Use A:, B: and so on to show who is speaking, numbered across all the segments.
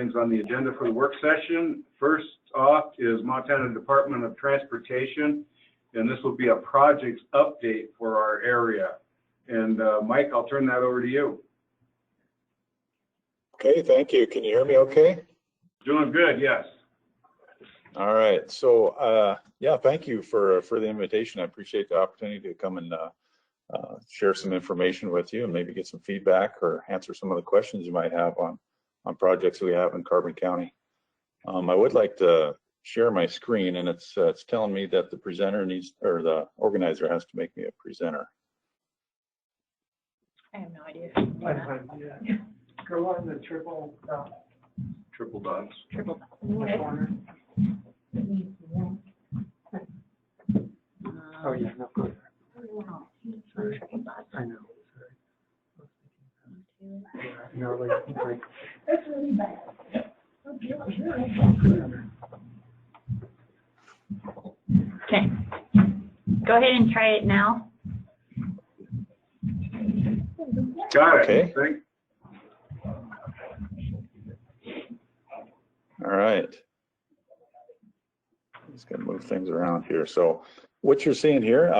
A: things on the agenda for the work session. First off is Montana Department of Transportation, and this will be a projects update for our area. And Mike, I'll turn that over to you.
B: Okay, thank you. Can you hear me okay?
A: Doing good, yes.
B: All right, so yeah, thank you for the invitation. I appreciate the opportunity to come and share some information with you and maybe get some feedback or answer some of the questions you might have on projects we have in Carbon County. I would like to share my screen, and it's telling me that the presenter needs, or the organizer has to make me a presenter.
C: I have no idea.
D: Yeah. Go on the triple dot.
A: Triple dots.
C: Triple dot.
D: In the corner. Oh yeah, no, go there. Sorry. I know. Sorry. Yeah, no, like that's really bad.
C: Okay. Go ahead and try it now.
A: Got it.
B: Okay.
A: Thanks.
B: All right. Just gonna move things around here. So what you're seeing here,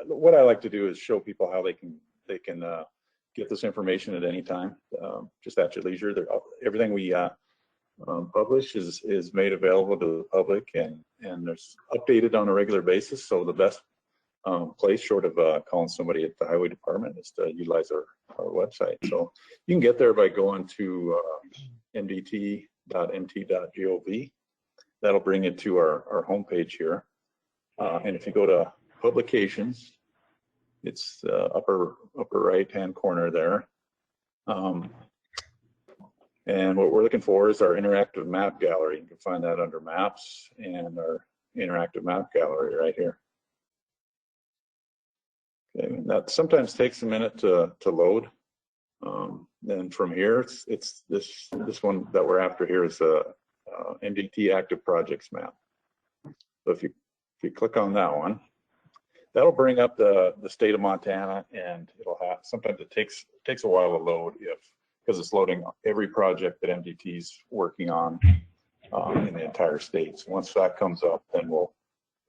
B: what I like to do is show people how they can get this information at any time, just at your leisure. Everything we publish is made available to the public, and there's updated on a regular basis. So the best place, short of calling somebody at the highway department, is to utilize our website. So you can get there by going to ndt.mt.gov. That'll bring you to our homepage here. And if you go to publications, it's the upper right-hand corner there. And what we're looking for is our interactive map gallery. You can find that under maps and our interactive map gallery right here. Okay, that sometimes takes a minute to load. Then from here, it's this one that we're after here is a Ndt Active Projects Map. So if you click on that one, that'll bring up the state of Montana, and it'll have, sometimes it takes a while to load because it's loading every project that MDT's working on in the entire state. So once that comes up, then we'll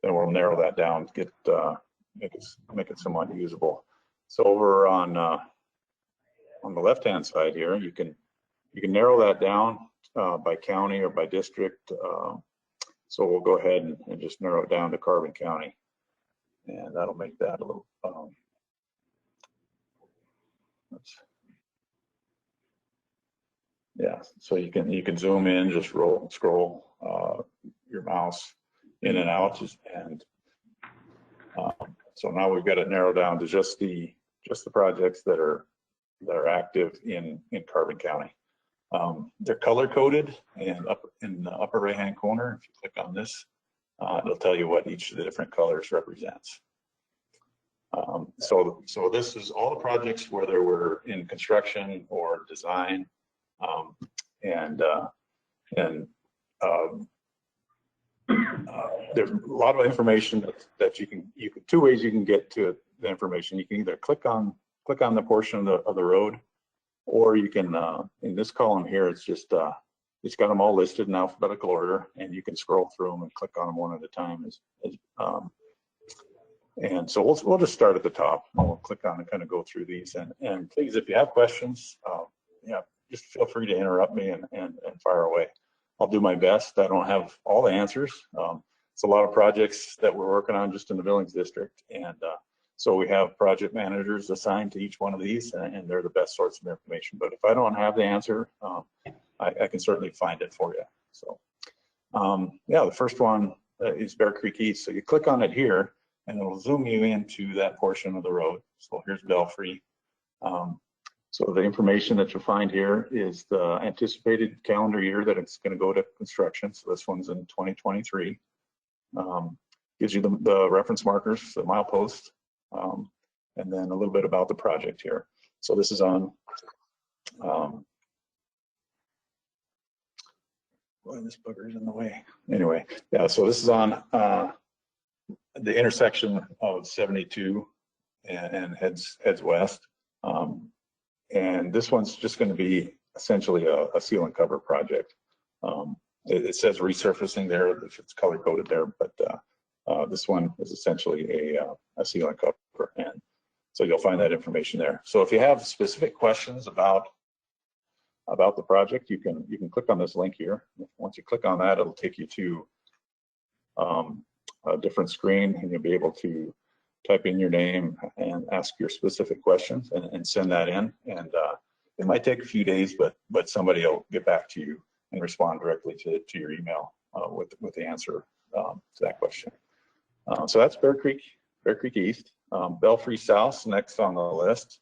B: narrow that down, make it somewhat usable. So over on the left-hand side here, you can narrow that down by county or by district. So we'll go ahead and just narrow it down to Carbon County, and that'll make that a little. Yeah, so you can zoom in, just scroll your mouse in and out, and so now we've got it narrowed down to just the projects that are active in Carbon County. They're color coded, and up in the upper right hand corner, if you click on this, it'll tell you what each of the different colors represents. So this is all the projects, whether we're in construction or design, there's a lot of information that you can two ways you can get to the information. You can either click on the portion of the road, or you can in this column here, it's just it's got them all listed in alphabetical order, and you can scroll through them and click on them one at a time. And so we'll just start at the top, and we'll click on and kind of go through these. And please, if you have questions, yeah, just feel free to interrupt me and fire away. I'll do my best. I don't have all the answers. It's a lot of projects that we're working on just in the Billings district, and so we have project managers assigned to each one of these, and they're the best source of information. But if I don't have the answer, I can certainly find it for you. So yeah, the first one is Bear Creek East. So you click on it here, and it'll zoom you into that portion of the road. So here's Belfry. So the information that you'll find here is the anticipated calendar year that it's going to go to construction. So this one's in 2023. Gives you the reference markers, the mileposts, and then a little bit about the project here. So this is on, boy, this bugger's in the way. Anyway, yeah, so this is on the intersection of 72 and heads west. And this one's just going to be essentially a seal and cover project. It says resurfacing there if it's color coded there, but this one is essentially a seal and cover, and so you'll find that information there. So if you have specific questions about the project, you can click on this link here. Once you click on that, it'll take you to a different screen, and you'll be able to type in your name and ask your specific questions and send that in. And it might take a few days, but somebody will get back to you and respond directly to your email with the answer to that question. So that's Bear Creek East. Belfry South next on the list.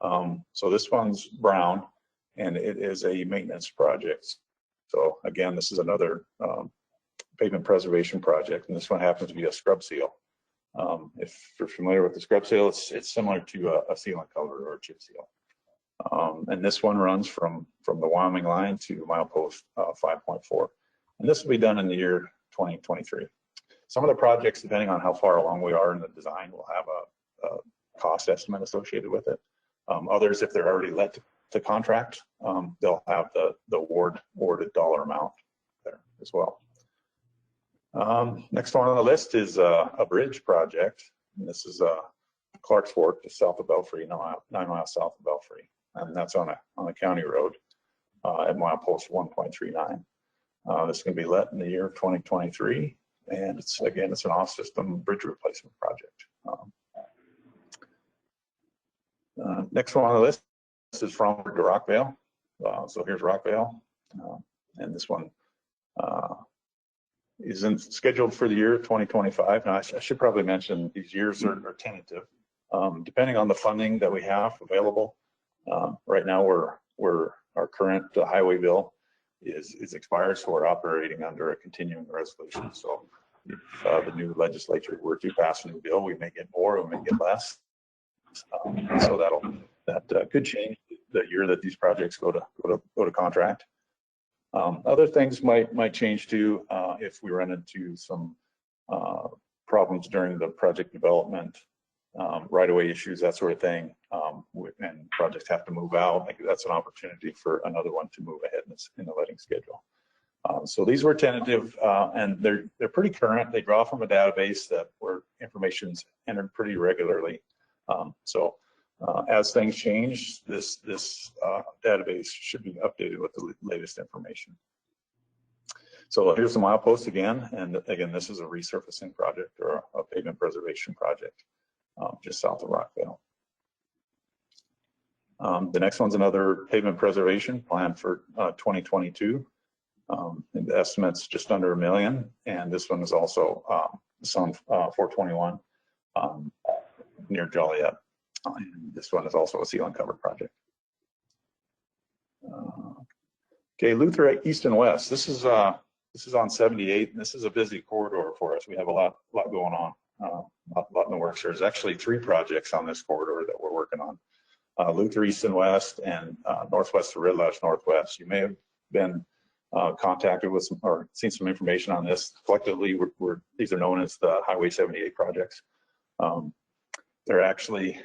B: So this one's brown, and it is a maintenance project. So again, this is another pavement preservation project, and this one happens to be a scrub seal. If you're familiar with the scrub seal, it's similar to a seal and cover or a chip seal. And this one runs from the Wyoming line to milepost 5.4. And this will be done in the year 2023. Some of the projects, depending on how far along we are in the design, will have a cost estimate associated with it. Others, if they're already let to contract, they'll have the awarded dollar amount there as well. Next one on the list is a bridge project. And this is Clark's Fork, just south of Belfry, 9 miles south of Belfry. And that's on a county road at milepost 1.39. This is going to be let in the year of 2023. And it's an off-system bridge replacement project. Next one on the list is from Rockvale. So here's Rockvale. And this one isn't scheduled for the year 2025. Now, I should probably mention these years are tentative. Depending on the funding that we have available. Right now, our current highway bill is expired, so we're operating under a continuing resolution. So if the new legislature were to pass a new bill, we may get more, we may get less. So that could change the year that these projects go to contract. Other things might change too if we run into some problems during the project development, right-of-way issues, that sort of thing, and projects have to move out. That's an opportunity for another one to move ahead in the letting schedule. So these were tentative, and they're pretty current. They draw from a database where information's entered pretty regularly. So as things change, this database should be updated with the latest information. So here's the milepost again, and again, this is a resurfacing project or a pavement preservation project just south of Rockvale. The next one's another pavement preservation plan for 2022. And the estimate's just under $1 million, and this one is also it's on 421 near Joliet. And this one is also a seal and cover project. Okay, Luther East and West. This is on 78, and this is a busy corridor for us. We have a lot going on, a lot in the works. There's actually 3 projects on this corridor that we're working on. Luther East and West and Northwest to Red Lodge Northwest. You may have been contacted with some or seen some information on this. Collectively, these are known as the Highway 78 projects. They're actually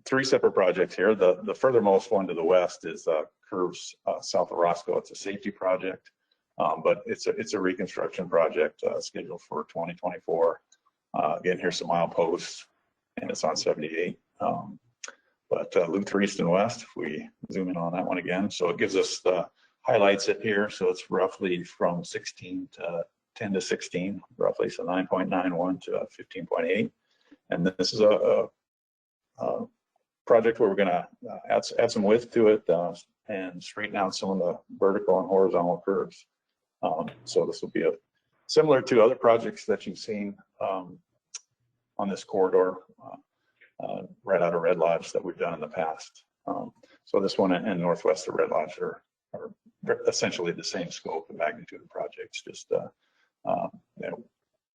B: 3 separate projects here. The furthermost one to the west is curves south of Roscoe. It's a safety project, but it's a reconstruction project scheduled for 2024. Again, here's some mileposts, and it's on 78. But Luther East and West, if we zoom in on that one again, so it gives us the highlights it here. So it's roughly from 10 to 16, roughly, so 9.91 to 15.8. And this is a project where we're going to add some width to it and straighten out some of the vertical and horizontal curves. So this will be similar to other projects that you've seen on this corridor. Right out of Red Lodge that we've done in the past. So this one and Northwest of Red Lodge are essentially the same scope and magnitude of projects, just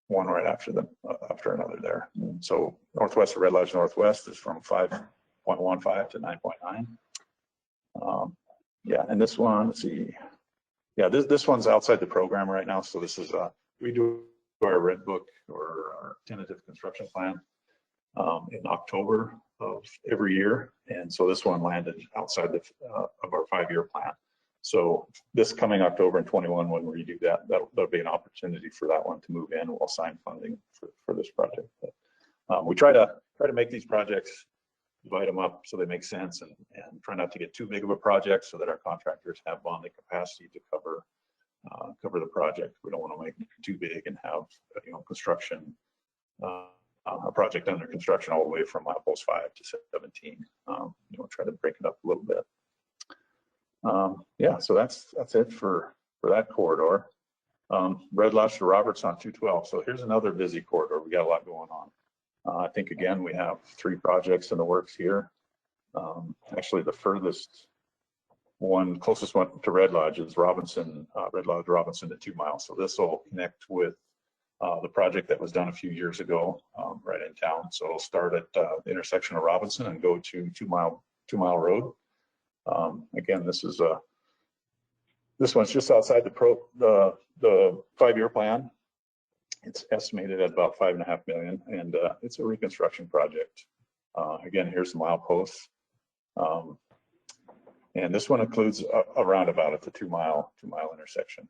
B: one right after another there. So Northwest of Red Lodge Northwest is from 5.15 to 9.9. Yeah, and this one, let's see. Yeah, this one's outside the program right now. So this is we do our red book or our tentative construction plan in October every year. And so this one landed outside of our 5-year plan. So this coming October in 21, when we do that, that'll be an opportunity for that one to move in. We'll sign funding for this project. But, we try to make these projects, divide them up so they make sense, and try not to get too big of a project so that our contractors have bonding capacity to cover the project. We don't want to make it too big and have, you know, construction, a project under construction all the way from milepost 5 to 17. You know, try to break it up a little bit. Yeah, so that's it for that corridor. Red Lodge to Roberts on 212. So here's another busy corridor. We got a lot going on. I think again we have 3 projects in the works here. Actually, the furthest one, closest one to Red Lodge is Robinson, Red Lodge Robinson to 2 miles. So this will connect with the project that was done a few years ago, right in town. So it'll start at the intersection of Robinson and go to 2 Mile Road. Again, this one's just outside the 5-year plan. It's estimated at about $5.5 million, and it's a reconstruction project. Again, here's the mileposts. And this one includes a roundabout at the 2 mile intersection.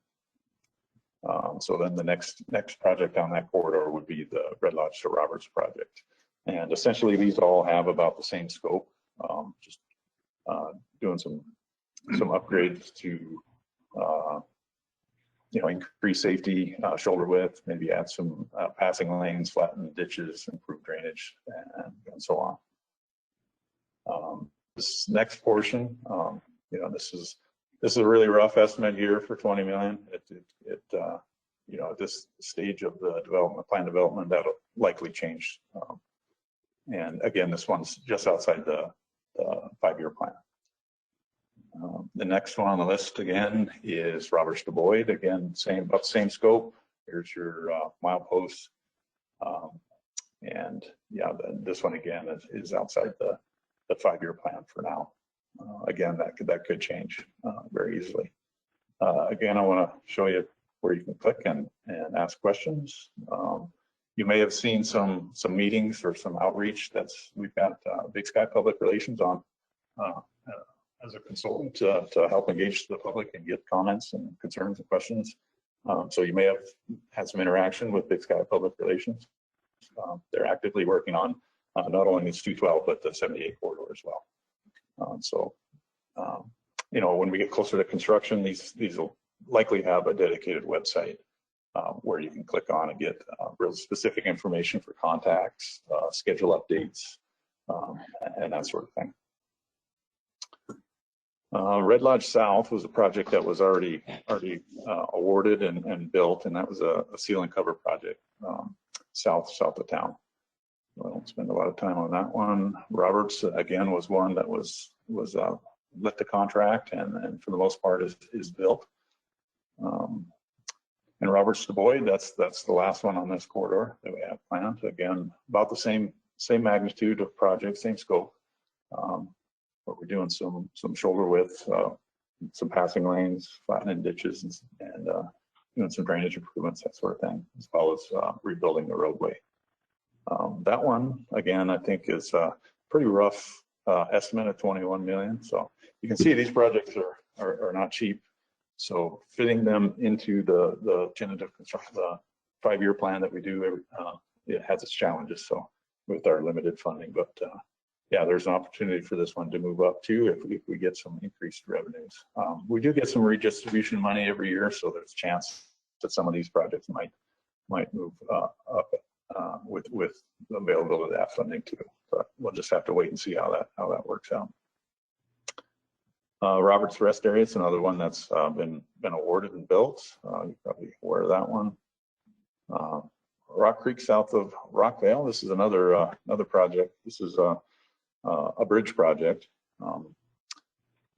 B: So then the next project on that corridor would be the Red Lodge to Roberts project. And essentially these all have about the same scope, just doing some upgrades to you know, increase safety, shoulder width, maybe add some passing lanes, flatten ditches, improve drainage, and so on. This next portion, you know, this is a really rough estimate here for 20 million. You know, at this stage of the plan development, that'll likely change. And again, this one's just outside the 5-year plan. The next one on the list again is Roberts to Boyd. Again, about the same scope. Here's your mileposts. And yeah, this one again is outside the 5-year plan for now. Again, that could change very easily. Again, I want to show you where you can click and ask questions. You may have seen some meetings or some outreach we've got Big Sky Public Relations on as a consultant to help engage the public and get comments and concerns and questions. So you may have had some interaction with Big Sky Public Relations. They're actively working on not only this 212, but the 78 corridor as well. You know, when we get closer to construction, these will likely have a dedicated website where you can click on and get real specific information for contacts, schedule updates, and that sort of thing. Red Lodge South was a project that was already awarded and built, and that was a seal and cover project south of town. I won't spend a lot of time on that one. Roberts again was one that was let the contract and for the most part is built. And Roberts to Boyd, that's the last one on this corridor that we have planned. Again, about the same magnitude of project, same scope. But we're doing some shoulder width, some passing lanes, flattening ditches, and doing some drainage improvements, that sort of thing, as well as rebuilding the roadway. That one, again, I think is a pretty rough estimate of 21 million. So you can see these projects are not cheap. So fitting them into the tentative construction, the 5-year plan that we do, it has its challenges. So with our limited funding, but yeah, there's an opportunity for this one to move up too if we get some increased revenues. We do get some redistribution money every year, so there's a chance that some of these projects might move up with the availability of that funding too. But we'll just have to wait and see how that works out. Roberts Rest Area, it's another one that's been awarded and built. You're probably aware of that one. Rock Creek south of Rockvale, this is another project. This is a bridge project,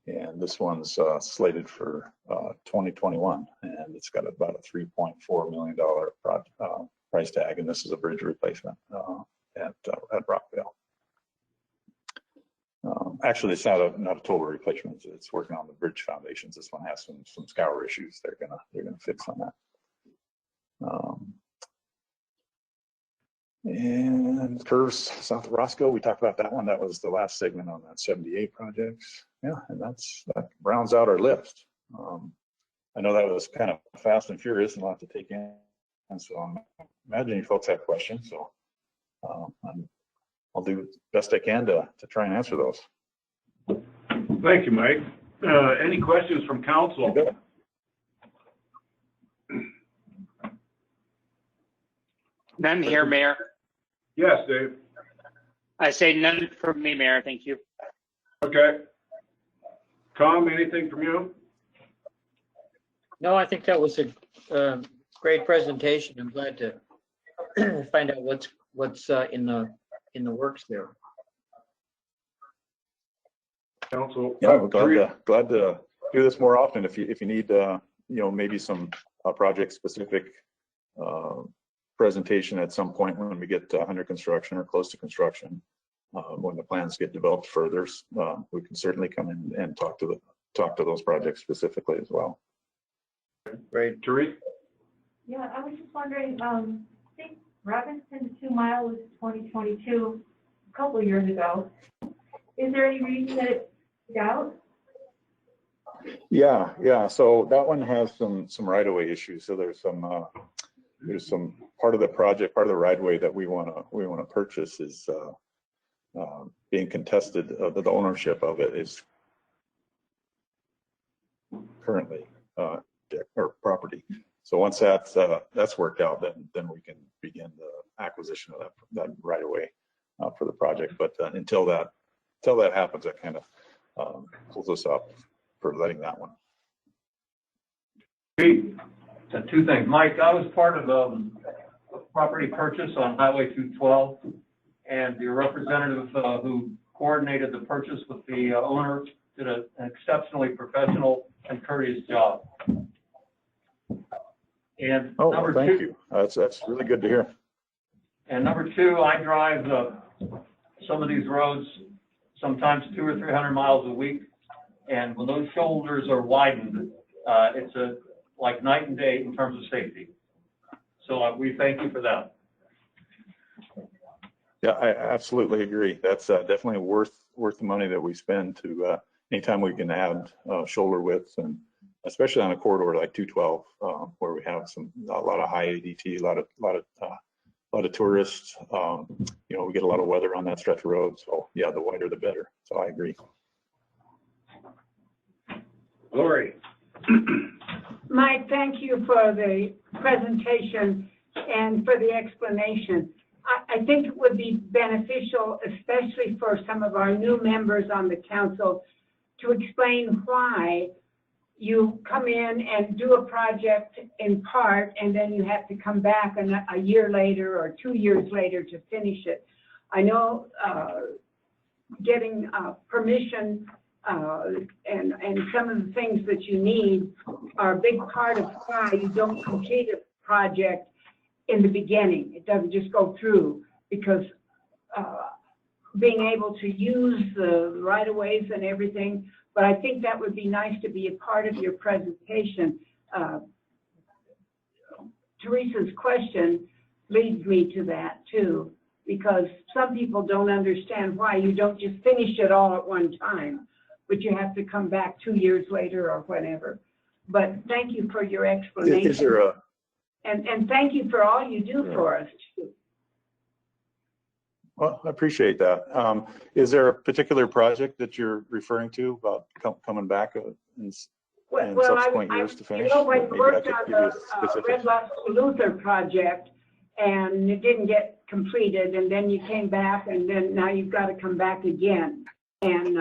B: and this one's slated for 2021, and it's got about a $3.4 million price tag, and this is a bridge replacement at Rockvale. Actually, it's not a total replacement. It's working on the bridge foundations. This one has some scour issues. They're gonna fix on that. And curves south of Roscoe, we talked about that one. That was the last segment on that 78 projects. Yeah, and that rounds out our list. I know that was kind of fast and furious and a lot to take in. And so I'm imagining you folks have questions. So I'll do the best I can to try and answer those.
A: Thank you, Mike. Any questions from council?
E: None here, Mayor.
A: Yes, Dave.
E: I say none from me, Mayor. Thank you.
A: Okay. Tom, anything from you?
F: No, I think that was a great presentation. I'm glad to find out what's in the works there.
A: Council.
B: Yeah, we're glad to do this more often. If you need maybe some project specific presentation at some point when we get under construction or close to construction, when the plans get developed further, we can certainly come in and talk to those projects specifically as well.
F: Great.
A: Therese?
D: Yeah, I was just wondering, I think Robinson 2 Mile was 2022, a couple of years ago. Is there any reason that it's out?
B: Yeah. So that one has some right-of-way issues. So there's some part of the project, part of the right-of-way that we want to purchase is being contested. The ownership of it is currently or property. So once that's worked out, then we can begin the acquisition of that right-of-way for the project. But until that happens, that kind of pulls us up for letting that one.
A: Pete?
G: Two things. Mike, I was part of a property purchase on Highway 212, and the representative who coordinated the purchase with the owner did an exceptionally professional and courteous job. And number
B: thank
G: two,
B: you. That's really good to hear.
G: And number two, I drive some of these roads sometimes 200 or 300 miles a week, and when those shoulders are widened, it's like night and day in terms of safety. So we thank you for that.
B: Yeah, I absolutely agree. That's definitely worth the money that we spend to anytime we can add shoulder widths, and especially on a corridor like 212, where we have a lot of high ADT, a lot of tourists. We get a lot of weather on that stretch of road. So yeah, the wider the better. So I agree.
A: Lori?
H: Mike, thank you for the presentation and for the explanation. I think it would be beneficial, especially for some of our new members on the council, to explain why you come in and do a project in part, and then you have to come back a year later or 2 years later to finish it. I know getting permission and some of the things that you need are a big part of why you don't complete a project in the beginning. It doesn't just go through, because being able to use the right-of-ways and everything, but I think that would be nice to be a part of your presentation. Teresa's question leads me to that too, because some people don't understand why you don't just finish it all at one time, but you have to come back 2 years later or whatever. But thank you for your explanation.
B: Is there a
H: and thank you for all you do for us too.
B: Well, I appreciate that. Is there a particular project that you're referring to about coming back in subsequent years to finish?
H: When you worked on the Red Lock Luther project and it didn't get completed, and then you came back, and then now you've got to come back again. And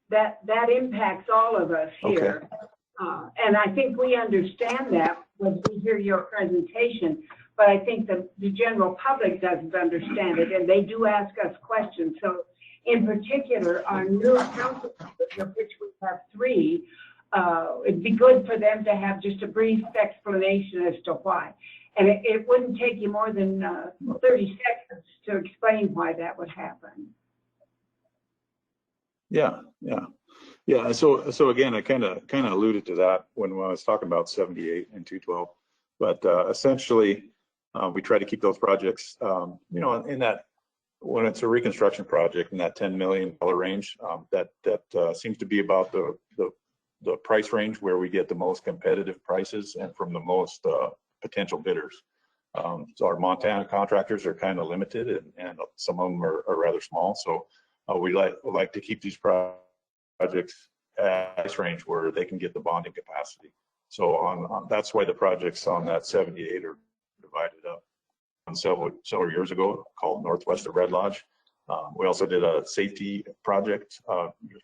H: that impacts all of us here. Okay. And I think we understand that when we hear your presentation, but I think the general public doesn't understand it, and they do ask us questions. So in particular, our new council members, of which we have 3, it'd be good for them to have just a brief explanation as to why. And it wouldn't take you more than 30 seconds to explain why that would happen.
B: Yeah. So again, I kind of alluded to that when I was talking about 78 and 212, but essentially, We try to keep those projects, you know, in that, when it's a reconstruction project in that $10 million range, that seems to be about the price range where we get the most competitive prices and from the most potential bidders. So our Montana contractors are kind of limited, and some of them are rather small. So we like to keep these projects at price range where they can get the bonding capacity. So that's why the projects on that 78 are divided up. Several years ago, called Northwest of Red Lodge. We also did a safety project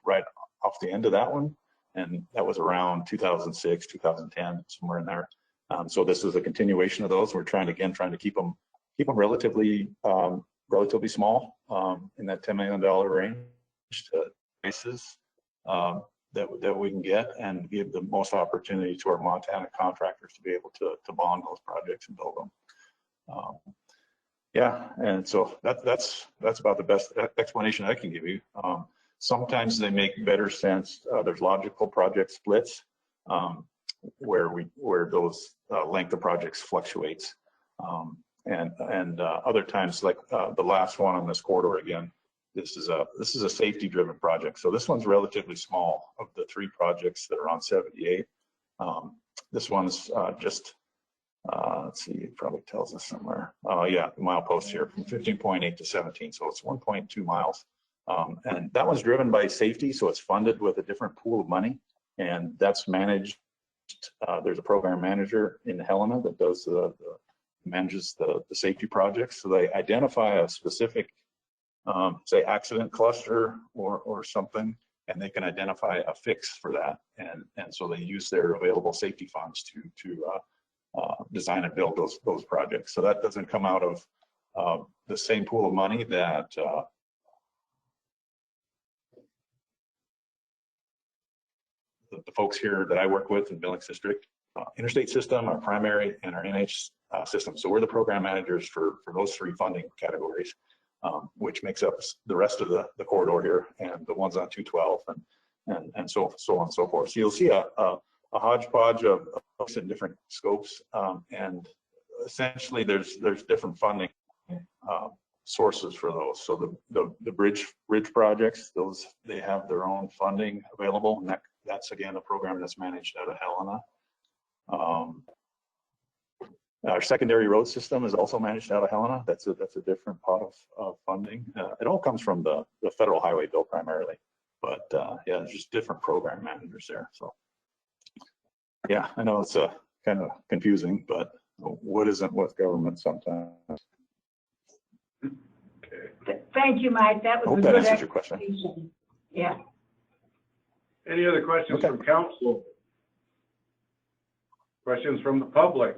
B: right off the end of that one, and that was around 2006, 2010, somewhere in there. So this is a continuation of those. We're trying to keep them relatively small, in that $10 million range to prices that we can get, and give the most opportunity to our Montana contractors to be able to bond those projects and build them. Yeah, and so that's about the best explanation I can give you. Sometimes they make better sense. There's logical project splits where those length of projects fluctuates, and other times, like the last one on this corridor again. This is a safety-driven project. So this one's relatively small of the 3 projects that are on 78. This one's just. Let's see, it probably tells us somewhere. Yeah, the milepost here from 15.8 to 17, so it's 1.2 miles. And that one's driven by safety, so it's funded with a different pool of money, and that's managed. There's a program manager in Helena that does manages the safety projects. So they identify a specific, say, accident cluster or something, and they can identify a fix for that, and so they use their available safety funds to design and build those projects. So that doesn't come out of the same pool of money that the folks here that I work with in Billings District, Interstate System, our primary, and our NH system. So we're the program managers for those 3 funding categories, which makes up the rest of the corridor here, and the ones on 212, and so on and so forth. So you'll see a hodgepodge of different scopes, and essentially there's different funding sources for those. So the bridge projects, those, they have their own funding available, and that's again a program that's managed out of Helena. Our secondary road system is also managed out of Helena. That's a different pot of funding. It all comes from the federal highway bill primarily, but yeah, there's just different program managers there. So yeah, I know it's kind of confusing, but what isn't with government sometimes.
A: Okay.
H: Thank you, Mike. That was
B: I hope
H: a
B: that
H: good
B: answers your question.
H: explanation. Yeah.
A: Any other questions
B: Okay.
A: from council? Questions from the public?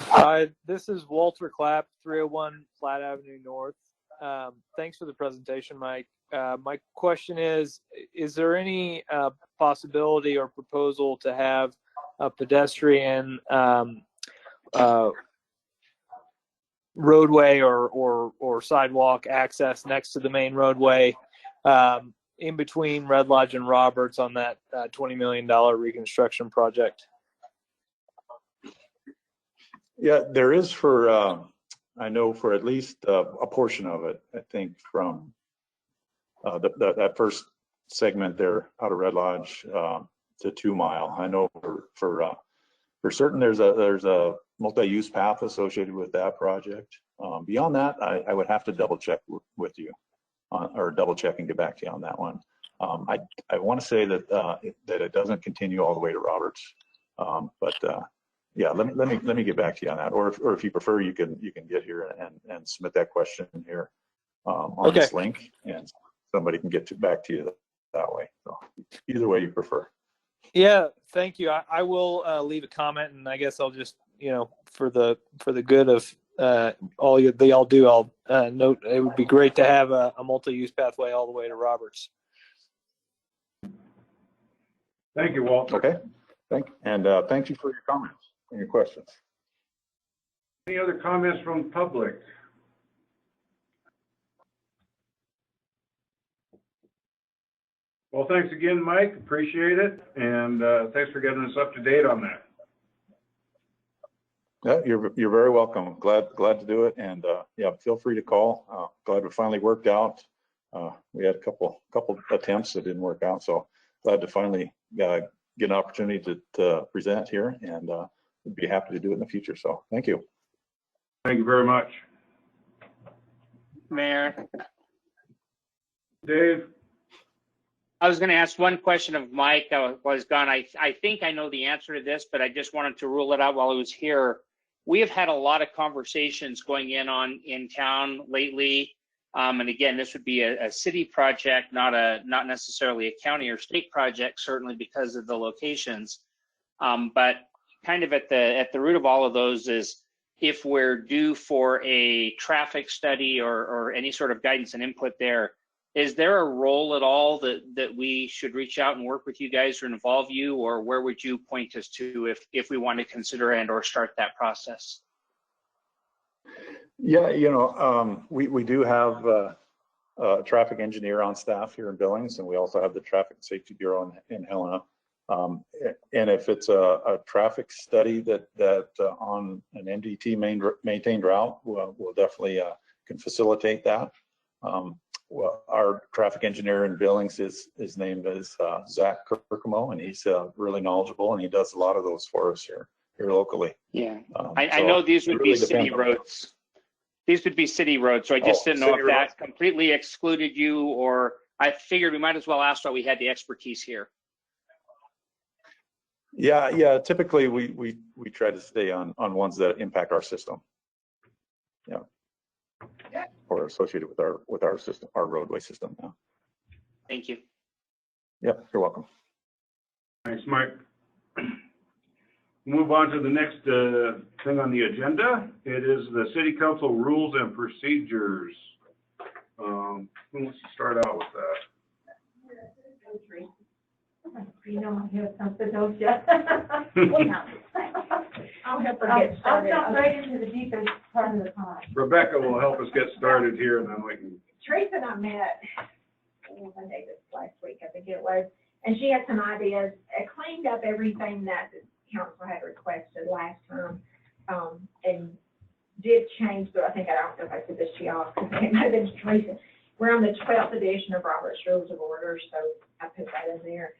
I: Hi, this is Walter Clapp, 301 Platte Avenue North. Thanks for the presentation, Mike. My question is there any possibility or proposal to have a pedestrian roadway or sidewalk access next to the main roadway in between Red Lodge and Roberts on that $20 million reconstruction project?
B: Yeah, there is for, I know for at least a portion of it, I think from that first segment there out of Red Lodge to 2 Mile. I know for certain there's a multi-use path associated with that project. Beyond that, I would have to double check with you or double check and get back to you on that one. I want to say that it doesn't continue all the way to Roberts, but yeah, let me get back to you on that. Or if you prefer, you can get here and submit that question here on this link, and somebody can get back to you that way. So either way you prefer.
I: Yeah, thank you. I will leave a comment, and I guess I'll just, for the good of all they all do, I'll note it would be great to have a multi-use pathway all the way to Roberts.
A: Thank you, Walter.
B: Okay, thank you for your comments and your questions.
A: Any other comments from the public? Well, thanks again, Mike. Appreciate it. And thanks for getting us up to date on that.
B: Yeah, you're very welcome. Glad to do it, and yeah, feel free to call. Glad it finally worked out. We had a couple attempts that didn't work out, so glad to finally get an opportunity to present here, and would be happy to do it in the future. So thank you.
A: Thank you very much.
E: Mayor,
A: Dave?
E: I was going to ask one question of Mike that was gone. I think I know the answer to this, but I just wanted to rule it out while he was here. We have had a lot of conversations going in town lately. And again, this would be a city project, not necessarily a county or state project, certainly because of the locations. But kind of at the root of all of those is if we're due for a traffic study or any sort of guidance and input there, is there a role at all that we should reach out and work with you guys or involve you, or where would you point us to if we want to consider and or start that process?
B: Yeah, you know, we do have a traffic engineer on staff here in Billings, and we also have the Traffic Safety Bureau in Helena. And if it's a traffic study that on an NDT maintained route, we'll definitely can facilitate that. Well, our traffic engineer in Billings his name is Zach Kirkamo, and he's really knowledgeable, and he does a lot of those for us here locally.
E: Yeah, I know these would be city roads. These would be city roads, so I just didn't know if that completely excluded you, or I figured we might as well ask why we had the expertise here.
B: Yeah. Typically, we try to stay on ones that impact our system. Yeah. Or associated with our system, our roadway system. Yeah.
E: Thank you.
B: Yep, you're welcome.
A: Thanks, Mike. Move on to the next thing on the agenda. It is the City Council rules and procedures. Who wants to start out with that?
D: You know, I have something else yet.
C: I'll help her get started.
D: I'll jump right into the deepest part of the pond.
A: Rebecca will help us get started here, and then we can.
C: Teresa and I met Monday this last week, I think it was, and she had some ideas. It cleaned up everything that the council had requested last time, and did change, but I don't know if I said this to y'all, because it might have been to Teresa. We're on the 12th edition of Robert's Rules of Order, so I put that in there.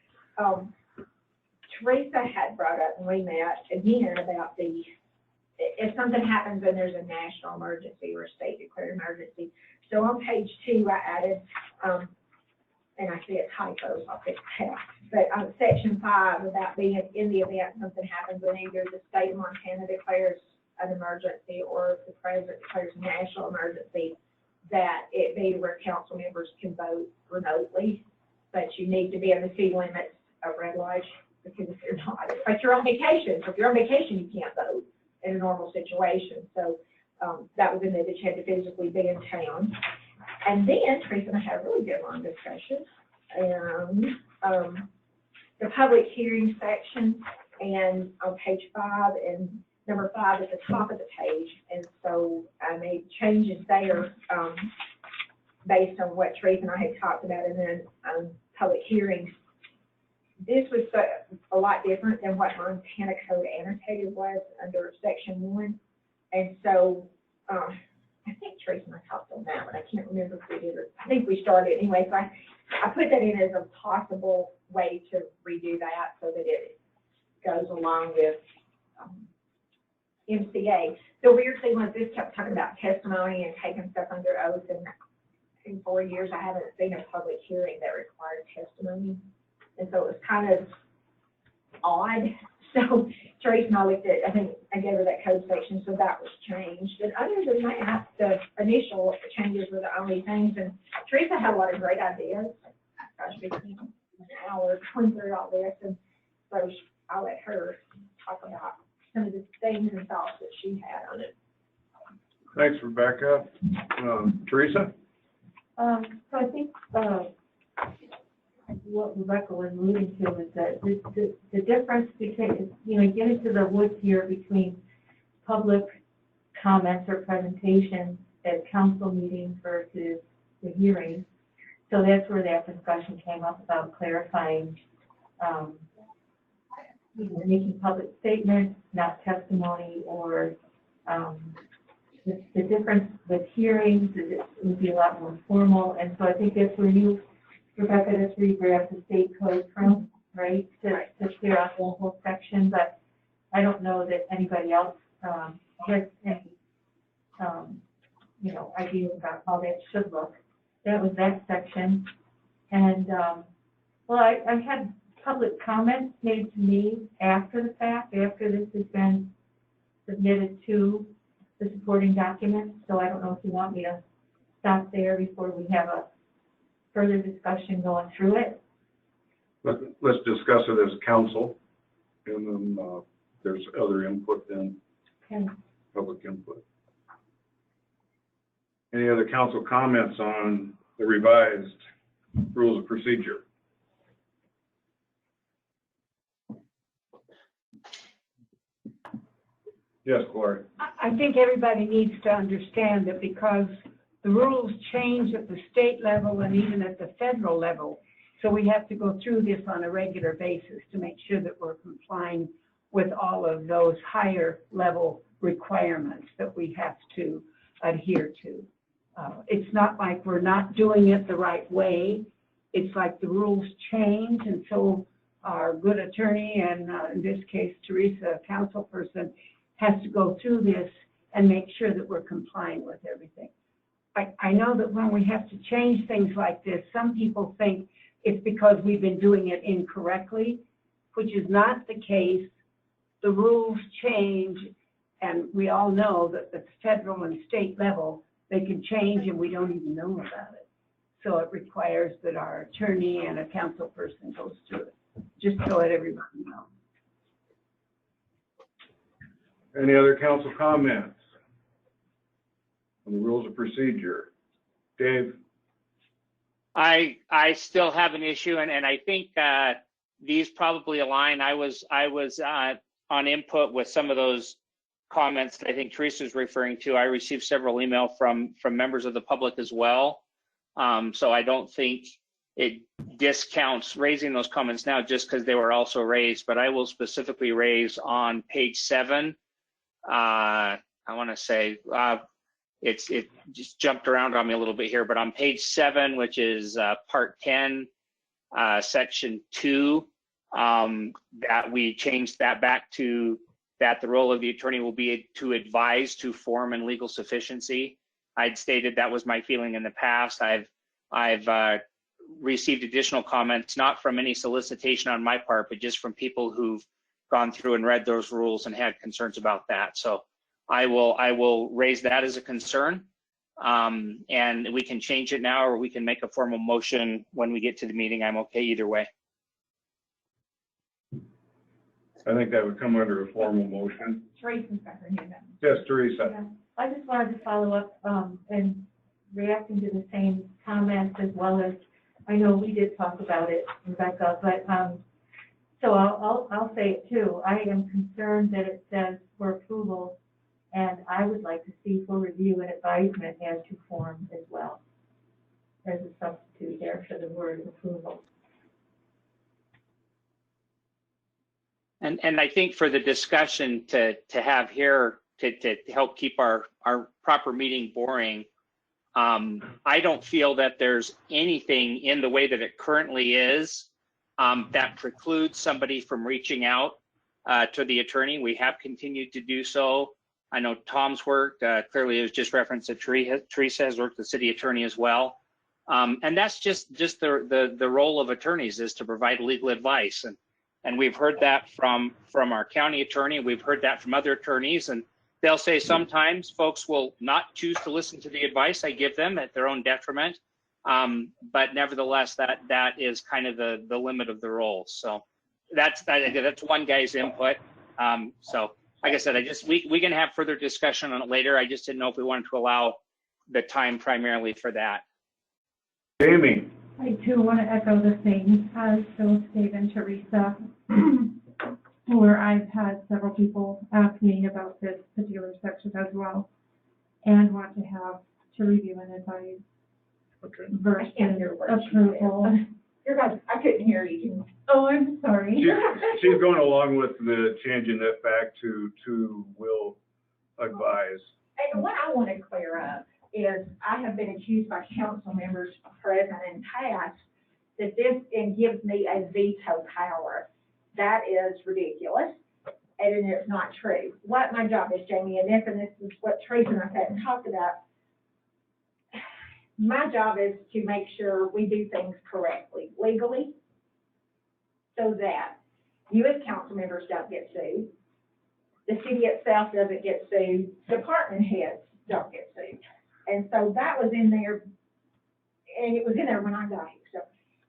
C: Teresa had brought up, when we met again, about if something happens and there's a national emergency or a state declared emergency. So on page 2, I added, and I see a typo, so I'll fix that. But on section 5, about being in the event something happens when either the state of Montana declares an emergency or the president declares a national emergency, that it be where council members can vote remotely, but you need to be in the city limits of Red Lodge, because if you're not, it's like you're on vacation. So if you're on vacation, you can't vote in a normal situation. So that was in there that you had to physically be in town. And then Teresa and I had a really good long discussion. And the public hearing section, and on page 5 and number 5 at the top of the page. And so I made changes there based on what Teresa and I had talked about. And then public hearings. This was a lot different than what Montana Code annotated was under section 1. And so I think Teresa and I talked on that, but I can't remember if we did it. I think we started anyway. So I put that in as a possible way to redo that so that it goes along with MCA. The weird thing was this kept talking about testimony and taking stuff under oath, and in 4 years I haven't seen a public hearing that required testimony. And so it was kind of odd. So Teresa and I looked at, I think I gave her that code section, so that was changed. But other than that, the initial changes were the only things. And Teresa had a lot of great ideas. Gosh, we spent an hour going through all this. And so I'll let her talk about some of the things and thoughts that she had on it.
A: Thanks, Rebecca. Teresa?
D: So I think what Rebecca was alluding to is that the difference between, you get into the woods here between public comments or presentations at council meetings versus the hearings. So that's where that discussion came up about clarifying making public statements, not testimony, or the difference with hearings is it would be a lot more formal. And so I think that's where you, Rebecca, that's where you grab the state code from, right, to clear out the whole section. But I don't know that anybody else has any, ideas about how that should look. That was that section. And, well, I had public comments made to me after the fact, after this has been submitted to the supporting documents. So I don't know if you want me to stop there before we have a further discussion going through it.
A: Let's discuss it as council, and then there's other input then,
D: Okay.
A: public input. Any other council comments on the revised rules of procedure? Yes, Corey.
H: I think everybody needs to understand that because the rules change at the state level and even at the federal level, so we have to go through this on a regular basis to make sure that we're complying with all of those higher level requirements that we have to adhere to. It's not like we're not doing it the right way. It's like the rules change, and so our good attorney, and in this case, Teresa, a council person, has to go through this and make sure that we're complying with everything. I know that when we have to change things like this, some people think it's because we've been doing it incorrectly, which is not the case. The rules change, and we all know that at the federal and state level, they can change and we don't even know about it. So it requires that our attorney and a council person goes through it, just to let everybody know.
A: Any other council comments on the rules of procedure? Dave?
E: I still have an issue, and I think these probably align. I was on input with some of those comments that I think Teresa's referring to. I received several emails from members of the public as well. So I don't think it discounts raising those comments now just because they were also raised, but I will specifically raise on page 7. I want to say it just jumped around on me a little bit here, but on page 7, which is part 10, section 2, that we changed that back to that the role of the attorney will be to advise to form and legal sufficiency. I'd stated that was my feeling in the past. I've received additional comments, not from any solicitation on my part, but just from people who've gone through and read those rules and had concerns about that. So I will raise that as a concern, and we can change it now, or we can make a formal motion when we get to the meeting. I'm okay either way.
A: I think that would come under a formal motion.
D: Teresa's got her hand up.
A: Yes, Teresa.
D: Yeah. I just wanted to follow up and reacting to the same comments, as well as, I know we did talk about it, Rebecca, but so I'll say it too. I am concerned that it says for approval, and I would like to see for review and advisement as to form as well. There's a substitute there for the word approval.
E: And I think for the discussion to have here to help keep our proper meeting boring, I don't feel that there's anything in the way that it currently is that precludes somebody from reaching out to the attorney. We have continued to do so. I know Tom's worked, clearly it was just referenced that Teresa has worked the city attorney as well. And that's just the role of attorneys, is to provide legal advice. And we've heard that from our county attorney. We've heard that from other attorneys, and they'll say sometimes folks will not choose to listen to the advice I give them at their own detriment. But nevertheless, that is kind of the limit of the role. So that's one guy's input. So like I said, we can have further discussion on it later. I just didn't know if we wanted to allow the time primarily for that.
A: Jamie.
J: I too want to echo the same as both Dave and Teresa, where I've had several people ask me about this particular section as well, and want to review and advise
A: Okay.
J: versus approval.
C: You're going, I couldn't hear you.
J: Oh, I'm sorry.
A: She's going along with the changing that back to will advise.
C: And what I want to clear up is I have been accused by council members present and past that this gives me a veto power. That is ridiculous, and it's not true. What my job is, Jamie, and this is what Teresa and I sat and talked about. My job is to make sure we do things correctly, legally, so that you as council members don't get sued, the city itself doesn't get sued, department heads don't get sued. And so that was in there, and it was in there when I got here. So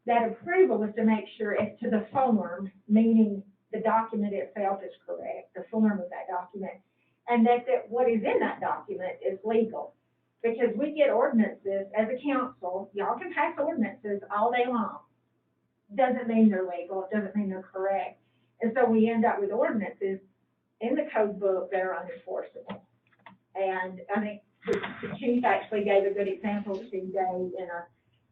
C: that approval was to make sure as to the form, meaning the document itself is correct, the form of that document, and that what is in that document is legal. Because we get ordinances as a council, y'all can pass ordinances all day long. Doesn't mean they're legal, it doesn't mean they're correct. And so we end up with ordinances in the code book that are unenforceable. And I think the chief actually gave a good example today in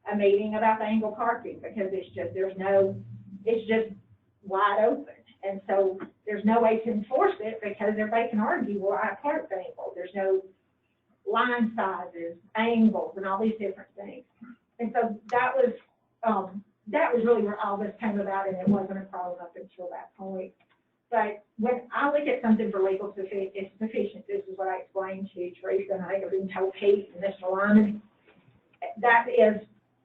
C: a meeting about the angle parking, because it's just wide open. And so there's no way to enforce it because everybody can argue, well, I parked the angle. There's no line sizes, angles, and all these different things. And so that was really where all this came about, and it wasn't a problem up until that point. But when I look at something for legal sufficient, this is what I explained to Teresa, and I think I've been told Pete and Mr. Lyman, that is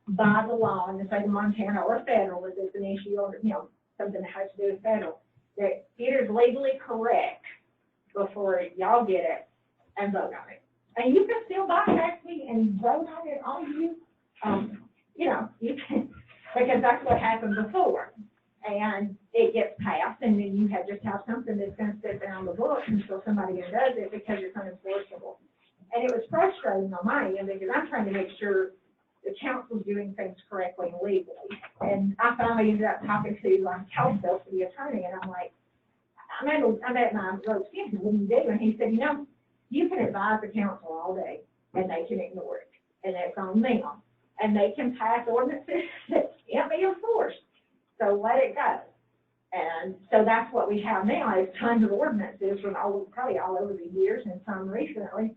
C: by the law in the state of Montana or federal, if it's an issue or, something that has to do with federal, that it is legally correct before y'all get it and vote on it. And you can still bypass me and vote on it all you you can, because that's what happened before. And it gets passed, and then you just have something that's going to sit there on the books until somebody does it because it's unenforceable. And it was frustrating on my end because I'm trying to make sure the council's doing things correctly and legally. And I finally ended up talking to Kelso, the attorney, and I'm like, I'm at my road station, what do you do? And he said, you can advise the council all day, and they can ignore it, and that's on them. And they can pass ordinances that can't be enforced. So let it go. And so that's what we have now is tons of ordinances from probably all over the years and some recently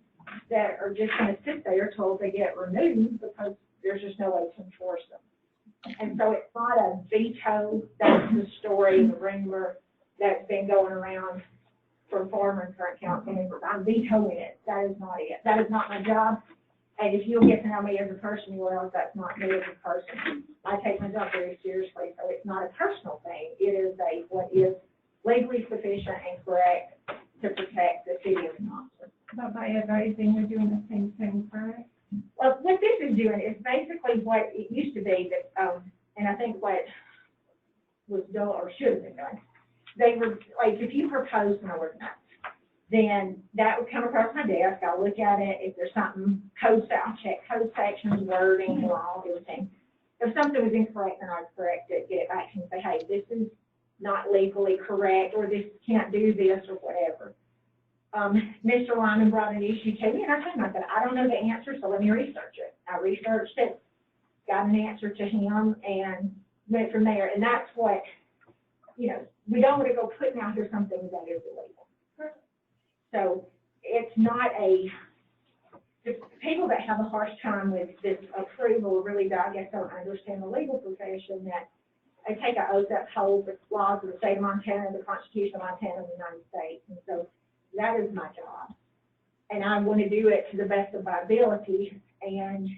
C: that are just going to sit there till they get removed because there's just no way to enforce them. And so it's not a veto. That's the story, the rumor that's been going around from former and current council members. I'm vetoing it. That is not it. That is not my job. And if you'll get to know me as a person, you'll realize that's not me as a person. I take my job very seriously, so it's not a personal thing. It is what is legally sufficient and correct to protect the city of Knoxville.
J: But by advising, we're doing the same thing, correct?
C: Well, what this is doing is basically what it used to be that, and I think what was done or should have been done. They were like, if you proposed an ordinance, then that would come across my desk. I'll look at it. If there's something, I'll check code sections, wording, law, everything. If something was incorrect, then I'd correct it, get it back and say, hey, this is not legally correct, or this can't do this, or whatever. Mr. Lyman brought an issue to me, and I told him, I said, I don't know the answer, so let me research it. I researched it, got an answer to him, and went from there. And that's what, we don't want to go putting out here something that is illegal. So it's not the people that have a harsh time with this approval really, I guess, don't understand the legal profession, that they take an oath that upholds the laws of the state of Montana, the Constitution of Montana, and the United States. And so that is my job. And I want to do it to the best of my ability. And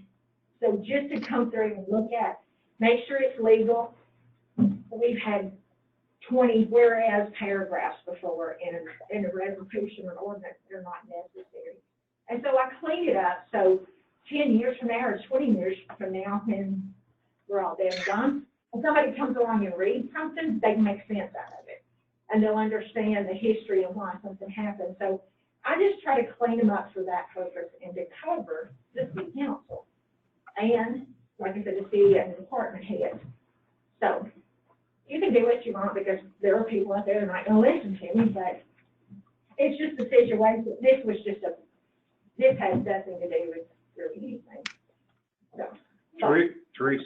C: so just to come through and look at, make sure it's legal. We've had 20 whereas paragraphs before in a resolution or ordinance that are not necessary. And so I cleaned it up. So 10 years from now or 20 years from now, when we're all dead and gone, if somebody comes along and reads something, they can make sense out of it. And they'll understand the history and why something happened. So I just try to clean them up for that purpose and to cover the city council. And, like I said, the city and the department heads. So you can do what you want because there are people out there that aren't going to listen to me, but it's just a situation. This has nothing to do with really anything. So,
A: Teresa,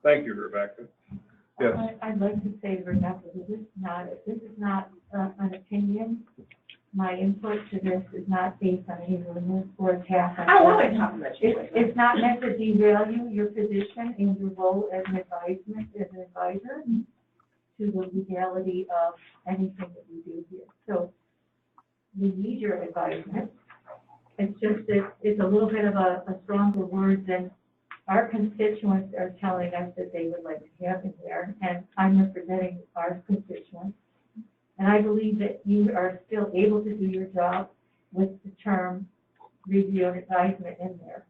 A: Thank you, Rebecca. Yes.
D: I'd like to say, Rebecca, this is not an opinion. My input to this is not based on any rumors or attack.
C: I love it talking about you.
D: It's not meant to devalue your position and your role as an advisor to the legality of anything that we do here. So we need your advisement. It's just that it's a little bit of a stronger word than our constituents are telling us that they would like to have in there, and I'm representing our constituents. And I believe that you are still able to do your job with the term review and advisement in there.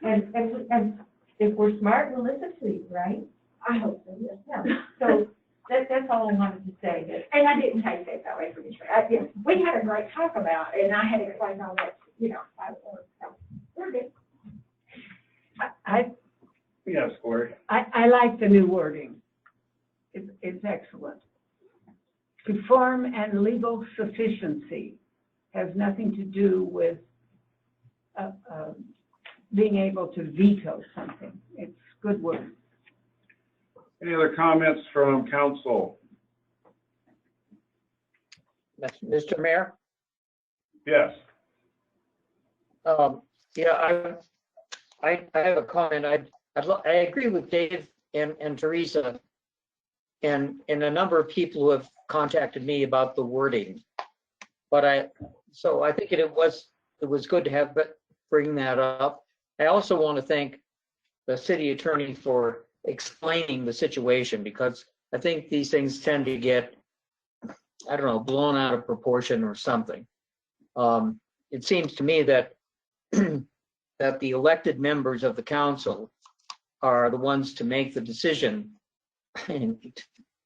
D: And if we're smart, we'll listen to you, right?
C: I hope so, yes.
D: Yeah. So that's all I wanted to say.
C: And I didn't take it that way from you. We had a great talk about it, and I had explained all that, so we're good.
A: Yes, Corey.
H: I like the new wording. It's excellent. To form and legal sufficiency has nothing to do with being able to veto something. It's good word.
A: Any other comments from council?
F: Mr. Mayor?
A: Yes.
F: Yeah, I have a comment. I agree with Dave and Teresa and a number of people who have contacted me about the wording. But I think it was good to bring that up. I also want to thank the city attorney for explaining the situation, because I think these things tend to get, I don't know, blown out of proportion or something. It seems to me that that the elected members of the council are the ones to make the decision,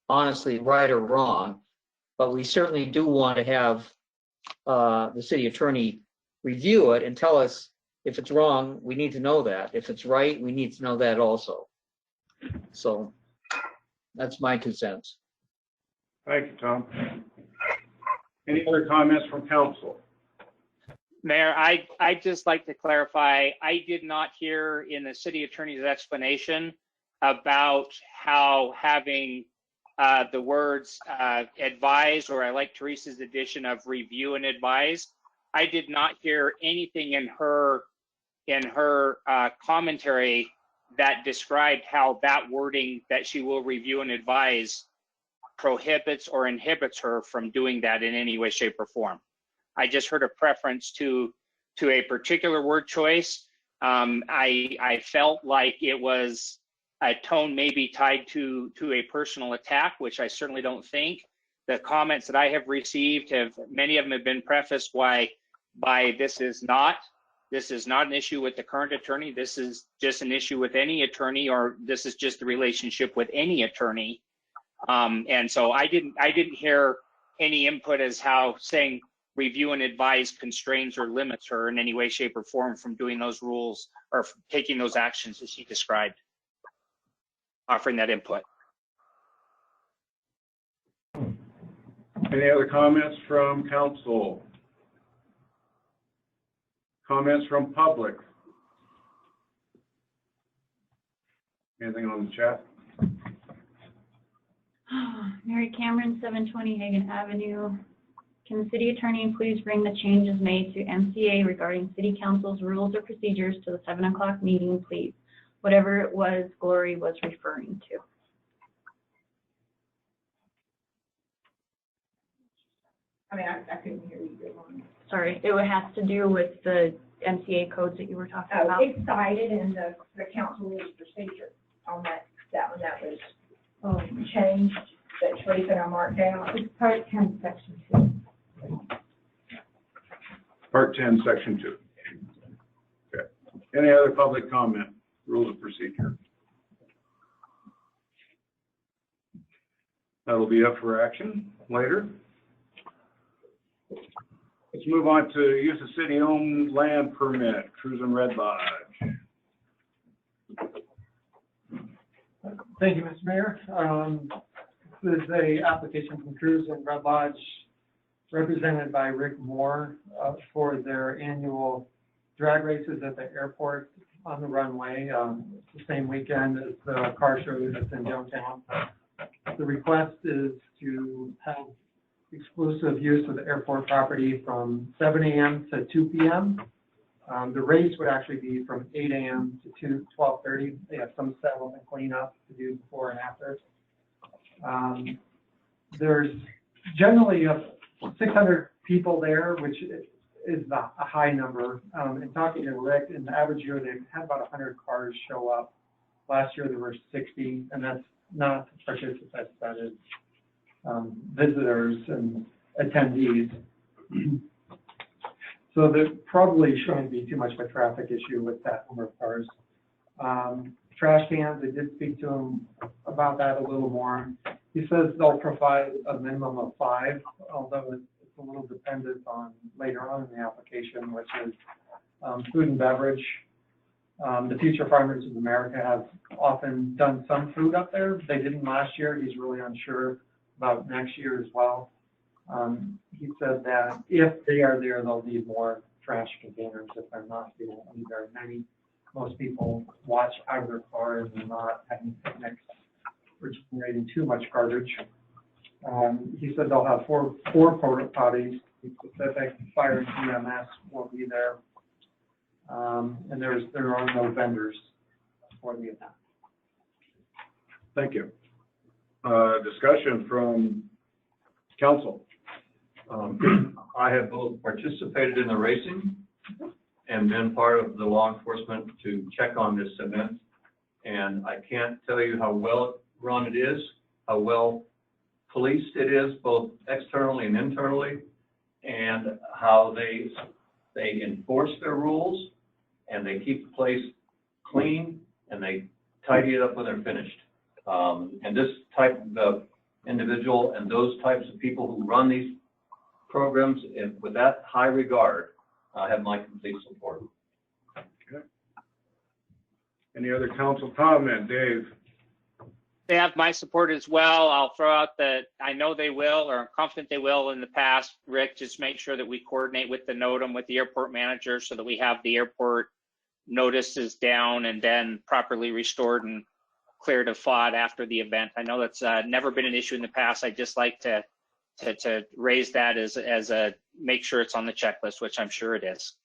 F: honestly, right or wrong. But we certainly do want to have the city attorney review it and tell us if it's wrong. We need to know that. If it's right, we need to know that also. So that's my 2 cents.
A: Thank you, Tom. Any other comments from council?
E: Mayor, I'd just like to clarify, I did not hear in the city attorney's explanation about how having the words advise, or I like Teresa's addition of review and advise. I did not hear anything in her commentary that described how that wording, that she will review and advise, prohibits or inhibits her from doing that in any way, shape, or form. I just heard a preference to a particular word choice. I felt like it was a tone maybe tied to a personal attack, which I certainly don't think. The comments that I have received many of them have been prefaced by this is not an issue with the current attorney. This is just an issue with any attorney, or this is just the relationship with any attorney. And so I didn't hear any input as how saying review and advise constrains or limits her in any way, shape, or form from doing those rules or taking those actions as she described, offering that input.
A: Any other comments from council? Comments from public? Anything on the chat?
K: Mary Cameron, 720 Hagan Avenue. Can the city attorney please bring the changes made to MCA regarding city council's rules or procedures to the 7 o'clock meeting, please? Whatever it was Glory was referring to.
C: I mean, I couldn't hear you good one.
K: Sorry, it has to do with the MCA codes that you were talking about.
C: It's cited in the council rules procedure on that one that was changed, that Teresa and I marked down.
D: It's part 10, section 2.
A: Part 10, section 2. Okay. Any other public comment? Rules of procedure. That'll be up for action later. Let's move on to use of city-owned land permit, Cruise and Red Lodge.
L: Thank you, Mr. Mayor. This is a application from Cruise and Red Lodge, represented by Rick Moore, for their annual drag races at the airport. on the runway, the same weekend as the car show that's in downtown. The request is to have exclusive use of the airport property from 7 a.m. to 2 p.m. The race would actually be from 8 a.m. to 12:30. They have some setup and cleanup to do before and after. There's generally 600 people there, which is a high number. And talking to Rick, in the average year, they had about 100 cars show up. Last year, there were 60, and that's not participants, that is visitors and attendees. So there probably shouldn't be too much of a traffic issue with that number of cars. Trash cans, I did speak to him about that a little more. He says they'll provide a minimum of 5, although it's a little dependent on later on in the application, which is food and beverage. The Future Farmers of America have often done some food up there. They didn't last year. He's really unsure about next year as well. He said that if they are there, they'll need more trash containers. If they're not, they won't need very many. Most people watch out of their car and they're not having picnics or generating too much garbage. He said they'll have four porta potties. Specific fire and EMS will be there. And there are no vendors for the event.
A: Thank you. Discussion from council.
G: I have both participated in the racing and been part of the law enforcement to check on this event. And I can't tell you how well run it is, how well policed it is, both externally and internally, and how they enforce their rules and they keep the place clean and they tidy it up when they're finished. And this type of individual and those types of people who run these programs with that high regard have my complete support.
A: Okay. Any other council comment, Dave?
E: They have my support as well. I'll throw out that I know they will, or I'm confident they will in the past. Rick, just make sure that we coordinate with the NOTAM, with the airport manager, so that we have the airport notices down and then properly restored and cleared of FOD after the event. I know that's never been an issue in the past. I just like to raise that as a make sure it's on the checklist, which I'm sure it is.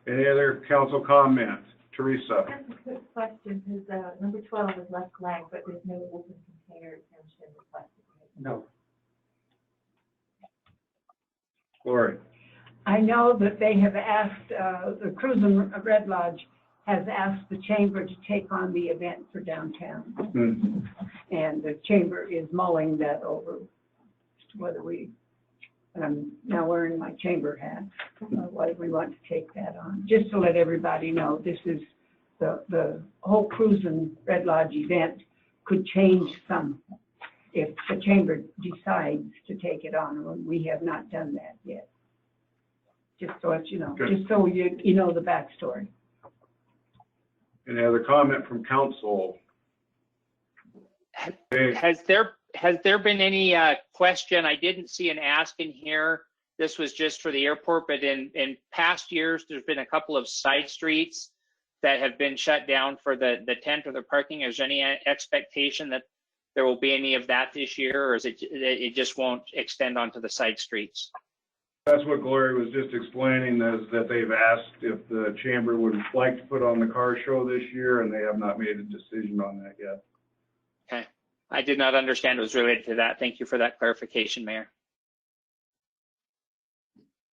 A: Any other council comment? Teresa?
D: That's a quick question, because number 12 is left blank, but there's no open container exemption requested.
L: No.
A: Lori?
H: I know that they have asked, the Cruise and Red Lodge has asked the chamber to take on the event for downtown.
A: Mm-hmm.
H: And the chamber is mulling that over, whether we, and I'm now wearing my chamber hat, whether we want to take that on. Just to let everybody know, this is the whole Cruise and Red Lodge event could change some if the chamber decides to take it on. We have not done that yet. Just so that you know,
A: Good.
H: just so you know the backstory.
A: Any other comment from council? Dave?
E: Has there been any question? I didn't see an ask in here. This was just for the airport, but in past years, there's been a couple of side streets that have been shut down for the tent or the parking. Is there any expectation that there will be any of that this year, or is it just won't extend onto the side streets?
A: That's what Gloria was just explaining, is that they've asked if the chamber would like to put on the car show this year, and they have not made a decision on that yet.
E: Okay. I did not understand it was related to that. Thank you for that clarification, Mayor.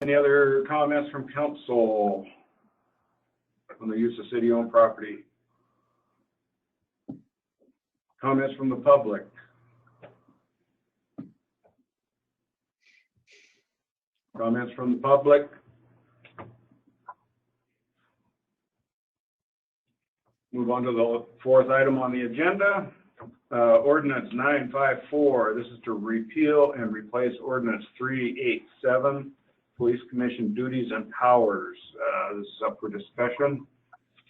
A: Any other comments from council on the use of city-owned property? Comments from the public? Comments from the public? Move on to the fourth item on the agenda. Ordinance 954. This is to repeal and replace Ordinance 387, Police Commission Duties and Powers. This is up for discussion.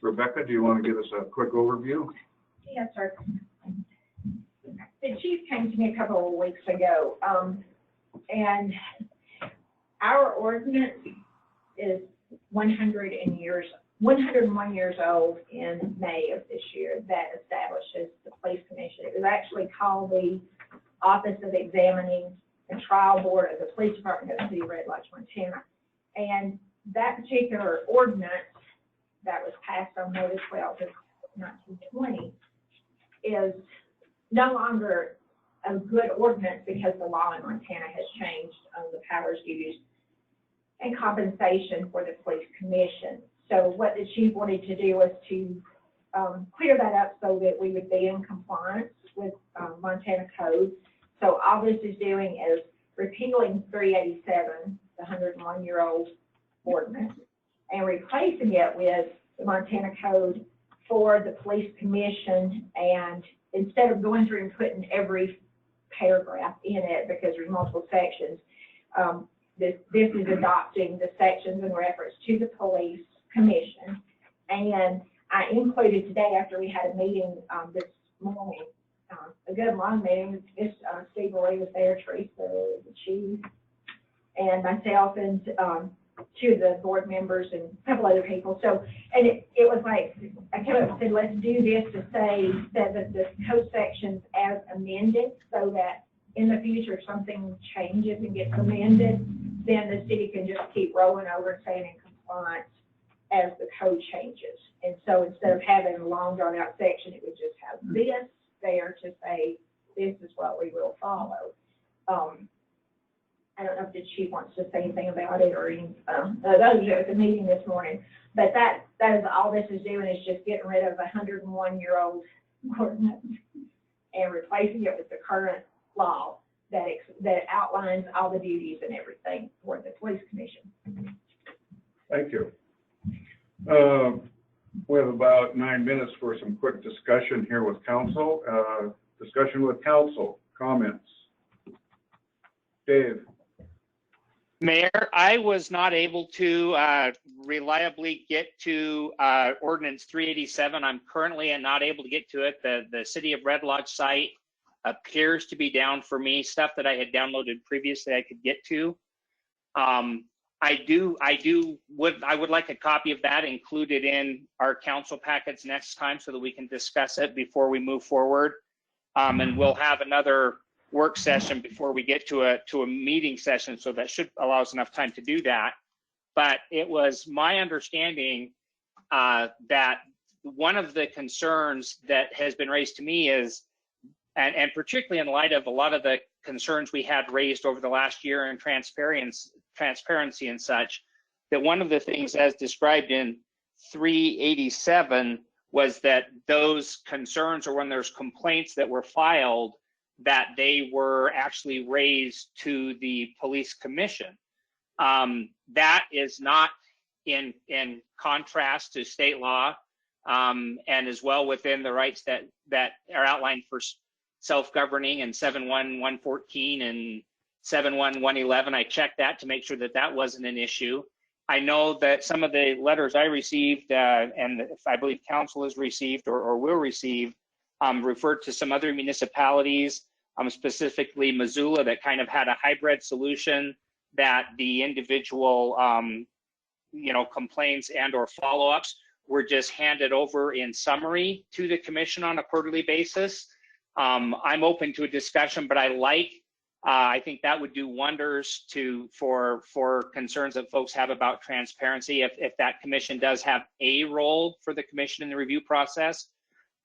A: Rebecca, do you want to give us a quick overview?
C: Yes, sir. The chief came to me a couple of weeks ago, and our ordinance is 101 years old in May of this year that establishes the police commission. It was actually called the Office of Examining and Trial Board of the Police Department of the City of Red Lodge, Montana. And that particular ordinance that was passed on May 12th of 1920 is no longer a good ordinance because the law in Montana has changed on the powers, duties, and compensation for the police commission. So what the chief wanted to do was to clear that up so that we would be in compliance with Montana code. So all this is doing is repealing 387, the 101-year-old ordinance, and replacing it with the Montana code for the police commission. And instead of going through and putting every paragraph in it, because there's multiple sections, this is adopting the sections in reference to the police commission. And I included today, after we had a meeting this morning, a good long meeting, Steve Roy was there, Teresa, the chief, and myself, and two of the board members and a couple other people. So, and it was like, I came up and said, let's do this to say that the code sections as amended, so that in the future, if something changes and gets amended, then the city can just keep rolling over and staying in compliance as the code changes. And so instead of having a long drawn out section, it would just have this there to say, this is what we will follow. I don't know if the chief wants to say anything about it, or those at the meeting this morning, but that is all this is doing, is just getting rid of a 101-year-old ordinance and replacing it with the current law that outlines all the duties and everything for the police commission.
A: Thank you. We have about 9 minutes for some quick discussion here with council. Discussion with council, comments. Dave.
E: Mayor, I was not able to reliably get to ordinance 387. I'm currently not able to get to it. The City of Red Lodge site appears to be down for me. Stuff that I had downloaded previously I could get to. I would like a copy of that included in our council packets next time, so that we can discuss it before we move forward. And we'll have another work session before we get to a meeting session, so that should allow us enough time to do that. But it was my understanding that one of the concerns that has been raised to me is, and particularly in light of a lot of the concerns we had raised over the last year in transparency and such, that one of the things as described in 387 was that those concerns, or when there's complaints that were filed, that they were actually raised to the police commission. That is not in contrast to state law, and as well within the rights that are outlined for self-governing in 71114 and 71111. I checked that to make sure that that wasn't an issue. I know that some of the letters I received, and I believe council has received or will receive, referred to some other municipalities, specifically Missoula, that kind of had a hybrid solution, that the individual complaints and or follow-ups were just handed over in summary to the commission on a quarterly basis. I'm open to a discussion, but I think that would do wonders for concerns that folks have about transparency. If that commission does have a role for the commission in the review process,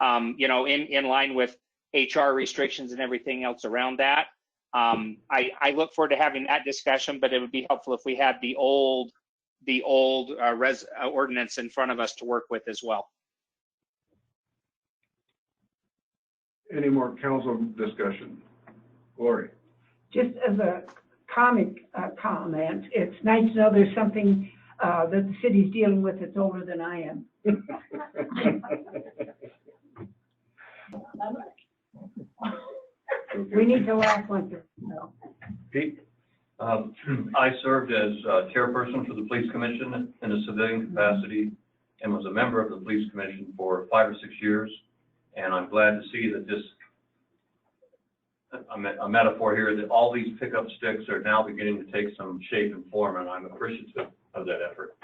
E: in line with HR restrictions and everything else around that. I look forward to having that discussion, but it would be helpful if we had the old ordinance in front of us to work with as well.
A: Any more council discussion? Lori.
H: Just as a comment, it's nice to know there's something that the city's dealing with that's older than I am. We need to laugh once.
A: Pete?
G: I served as chairperson for the police commission in a civilian capacity, and was a member of the police commission for 5 or 6 years. And I'm glad to see that this, a metaphor here, that all these pickup sticks are now beginning to take some shape and form, and I'm appreciative of that effort.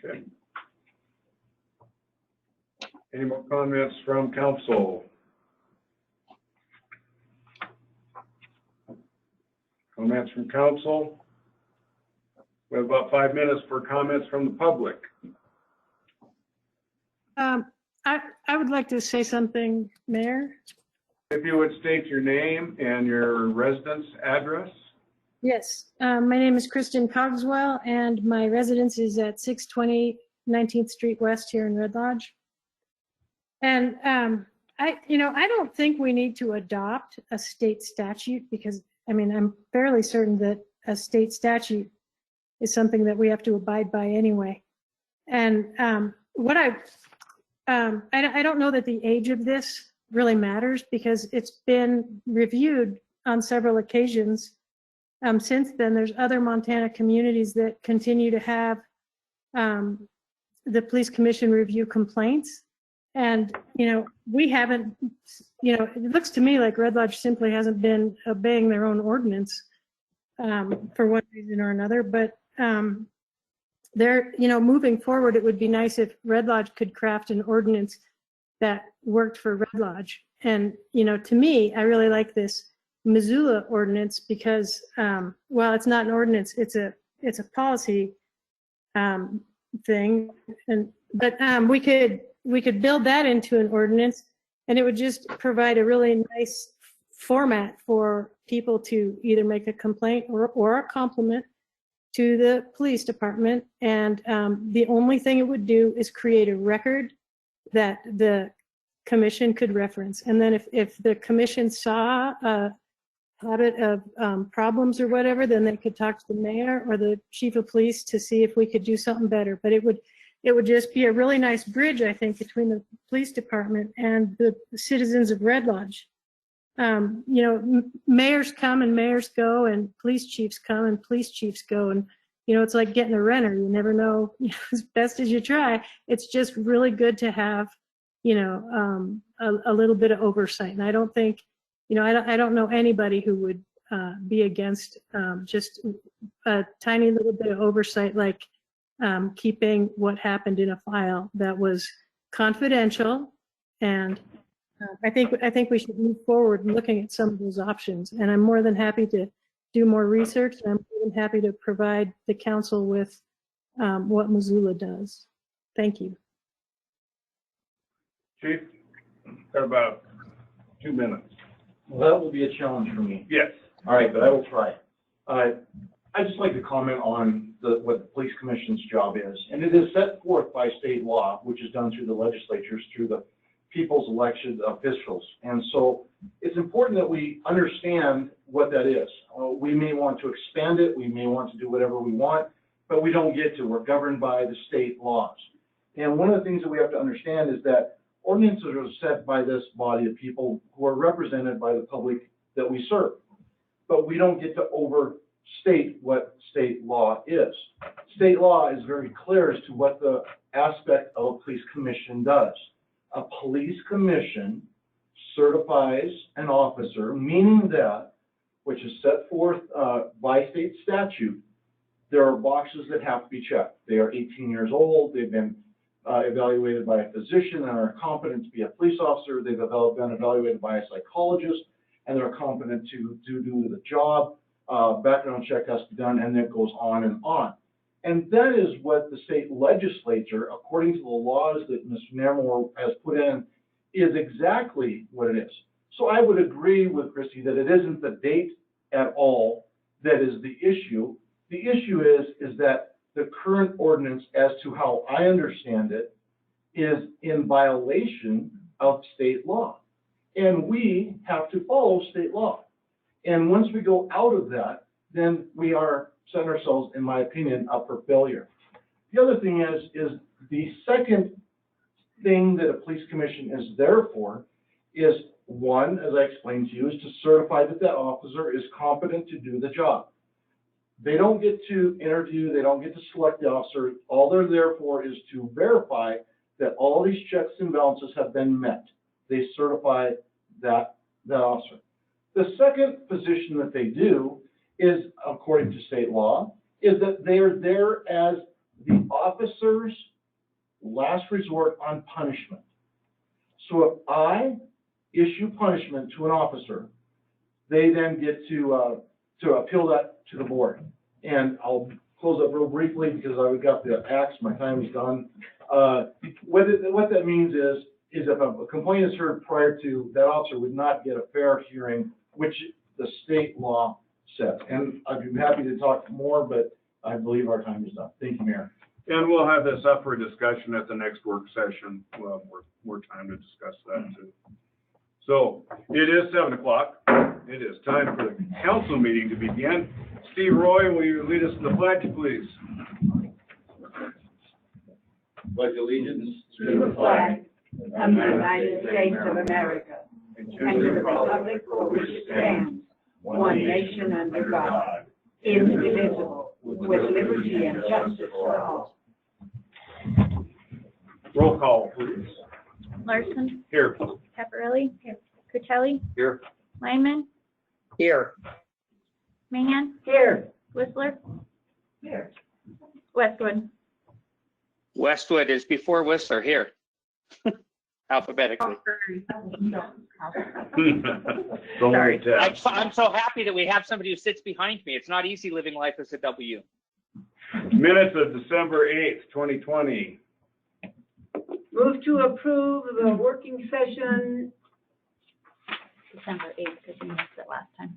A: Okay. Any more comments from council? Comments from council? We have about 5 minutes for comments from the public.
M: I would like to say something, Mayor.
A: If you would state your name and your residence address.
M: Yes, my name is Kristen Cogswell, and my residence is at 620 19th Street West here in Red Lodge. And I don't think we need to adopt a state statute because, I mean, I'm fairly certain that a state statute is something that we have to abide by anyway. And I don't know that the age of this really matters because it's been reviewed on several occasions. Since then, there's other Montana communities that continue to have the police commission review complaints. And, we haven't, it looks to me like Red Lodge simply hasn't been obeying their own ordinance for one reason or another. But moving forward, it would be nice if Red Lodge could craft an ordinance that worked for Red Lodge. And, to me, I really like this Missoula ordinance because, well, it's not an ordinance, it's a policy thing. But we could build that into an ordinance, and it would just provide a really nice format for people to either make a complaint or a compliment to the police department. And the only thing it would do is create a record that the commission could reference. And then if the commission saw a habit of problems or whatever, then they could talk to the mayor or the chief of police to see if we could do something better. But it would just be a really nice bridge, I think, between the police department and the citizens of Red Lodge. Mayors come and mayors go, and police chiefs come and police chiefs go. And, it's like getting a renter. You never know, as best as you try. It's just really good to have, a little bit of oversight. And I don't think, I don't know anybody who would be against just a tiny little bit of oversight, like keeping what happened in a file that was confidential. And I think we should move forward looking at some of those options. And I'm more than happy to do more research. And I'm more than happy to provide the council with what Missoula does. Thank you.
A: Chief, got about 2 minutes.
N: Well, that will be a challenge for me.
A: Yes.
N: All right, but I will try. I'd just like to comment on what the police commission's job is. And it is set forth by state law, which is done through the legislatures, through the people's elected officials. And so it's important that we understand what that is. We may want to expand it. We may want to do whatever we want, but we don't get to. We're governed by the state laws. And one of the things that we have to understand is that ordinances are set by this body of people who are represented by the public that we serve. But we don't get to overstate what state law is. State law is very clear as to what the aspect of a police commission does. A police commission certifies an officer, meaning that, which is set forth by state statute, there are boxes that have to be checked. They are 18 years old, they've been evaluated by a physician and are competent to be a police officer, they've been evaluated by a psychologist, and they're competent to do the job. Background check has to be done, and it goes on and on. And that is what the state legislature, according to the laws that Ms. Namor has put in, is exactly what it is. So I would agree with Christy that it isn't the date at all that is the issue. The issue is that the current ordinance, as to how I understand it, is in violation of state law. And we have to follow state law. And once we go out of that, then we are setting ourselves, in my opinion, up for failure. The other thing is the second thing that a police commission is there for is, one, as I explained to you, is to certify that that officer is competent to do the job. They don't get to interview, they don't get to select the officer. All they're there for is to verify that all these checks and balances have been met. They certify that officer. The second position that they do is, according to state law, is that they are there as the officer's last resort on punishment. So if I issue punishment to an officer, they then get to appeal that to the board. And I'll close up real briefly because I've got the axe, my time is done. What that means is if a complaint is heard prior to, that officer would not get a fair hearing, which the state law says. And I'd be happy to talk more, but I believe our time is done. Thank you, Mayor.
A: And we'll have this up for discussion at the next work session. We'll have more time to discuss that too. So it is 7 o'clock. It is time for the council meeting to begin. Steve Roy, will you lead us in the pledge, please?
O: Pledge allegiance
H: To the flag of the United States of America and to the republic for which it stands, one nation under God, indivisible, with liberty and justice for all.
A: Roll call, please.
K: Larson,
A: Here.
K: Caparelli, Cutelli,
A: Here.
K: Lyman,
F: Here.
K: Mahan,
H: Here.
K: Whistler,
H: Here.
K: Westwood.
E: Westwood is before Whistler here, alphabetically.
K: Sorry.
E: I'm so happy that we have somebody who sits behind me. It's not easy living life as a W.
A: Minutes of December 8th, 2020.
H: Move to approve the working session,
K: December 8th, because we missed it last time.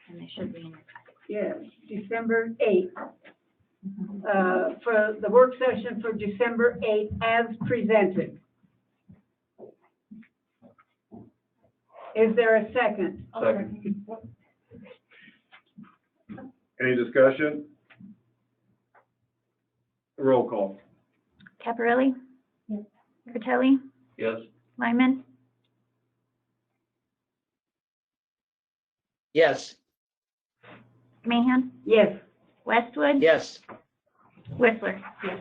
K: And they should be in your packet.
H: yes, December 8th. For the work session for December 8th as presented. Is there a second?
N: Second.
A: Any discussion? Roll call.
K: Caparelli?
D: Yes.
K: Cutelli?
N: Yes.
K: Lyman?
F: Yes.
K: Mahan?
H: Yes.
K: Westwood?
F: Yes.
K: Whistler?
H: Yes.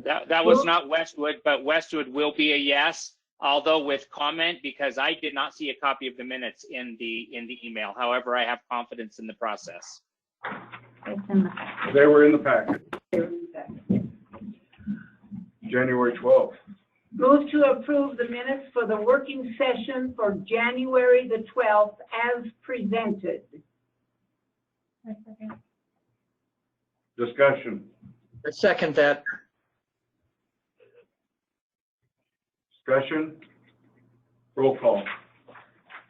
E: That was not Westwood, but Westwood will be a yes, although with comment, because I did not see a copy of the minutes in the email. However, I have confidence in the process.
K: It's in the packet.
A: They were in the packet. January 12th.
H: Move to approve the minutes for the working session for January the 12th as presented.
A: Discussion.
F: I second that.
A: Discussion. Roll call.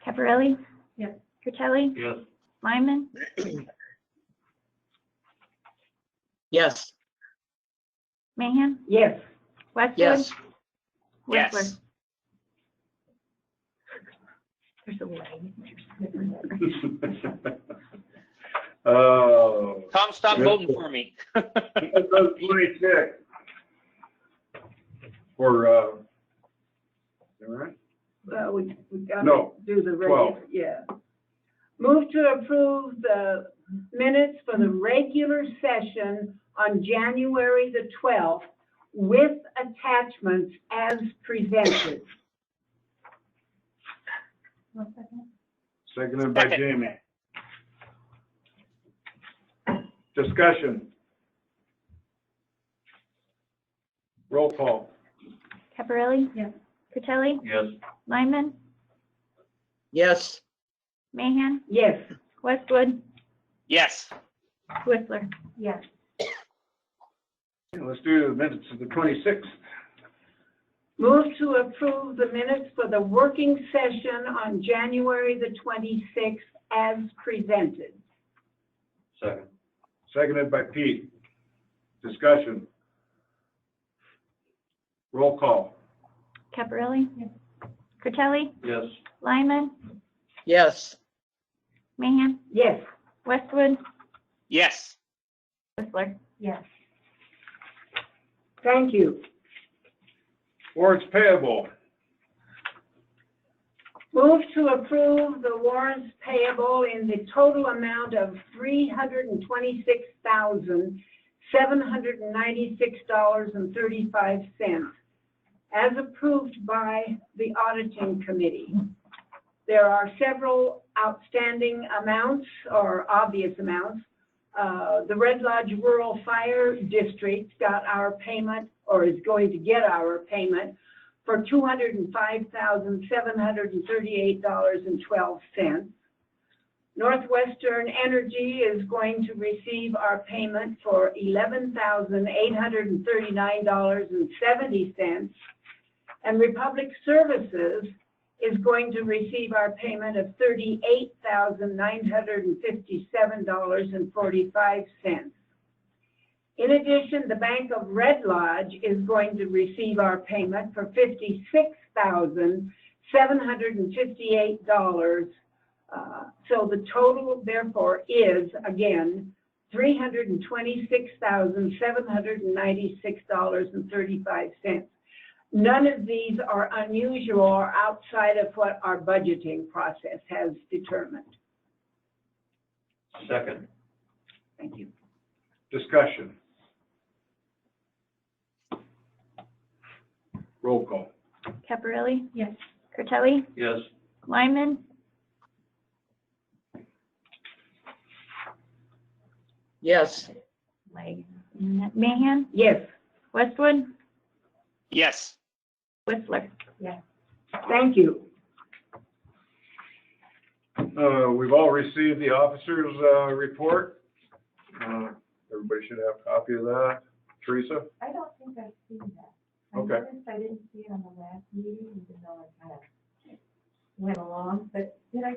K: Caparelli?
D: Yes.
K: Cutelli?
N: Yes.
K: Lyman?
F: Yes.
K: Mahan?
H: Yes.
K: Westwood?
F: Yes.
K: Whistler?
E: Yes.
K: There's a way.
A: Oh.
E: Tom, stop voting for me.
A: Those 26. For, all right?
H: We got to
A: No,
H: do the
A: 12.
H: regular, yeah. Move to approve the minutes for the regular session on January the 12th with attachments as presented.
A: Seconded by
E: Second.
A: Jamie. Discussion. Roll call.
K: Caparelli?
D: Yes.
K: Cutelli?
N: Yes.
K: Lyman?
F: Yes.
K: Mahan?
H: Yes.
K: Westwood?
E: Yes.
K: Whistler?
D: Yes.
A: Let's do the minutes of the 26th.
H: Move to approve the minutes for the working session on January the 26th as presented.
N: Second.
A: Seconded by Pete. Discussion. Roll call.
K: Caparelli?
D: Yes.
K: Cutelli?
N: Yes.
K: Lyman?
F: Yes.
K: Mahan?
H: Yes.
K: Westwood?
E: Yes.
K: Whistler?
D: Yes.
H: Thank you.
A: Warrants payable.
H: Move to approve the warrants payable in the total amount of $326,796.35 as approved by the auditing committee. There are several outstanding amounts or obvious amounts. The Red Lodge Rural Fire District got our payment, or is going to get our payment, for $205,738.12. Northwestern Energy is going to receive our payment for $11,839.70. And Republic Services is going to receive our payment of $38,957.45. In addition, the Bank of Red Lodge is going to receive our payment for $56,758. So the total, therefore, is, again, $326,796.35. None of these are unusual or outside of what our budgeting process has determined.
G: Second.
H: Thank you.
A: Discussion. Roll call.
K: Caparelli?
D: Yes.
K: Curtelli?
G: Yes.
K: Lyman?
F: Yes.
K: Mahan?
H: Yes.
K: Westwood?
E: Yes.
K: Whistler?
D: Yes.
H: Thank you.
A: We've all received the officer's report. Everybody should have a copy of that. Teresa?
D: I don't think I've seen that. I
A: Okay.
D: noticed I didn't see it on the last meeting, even though I kind of went along, but did I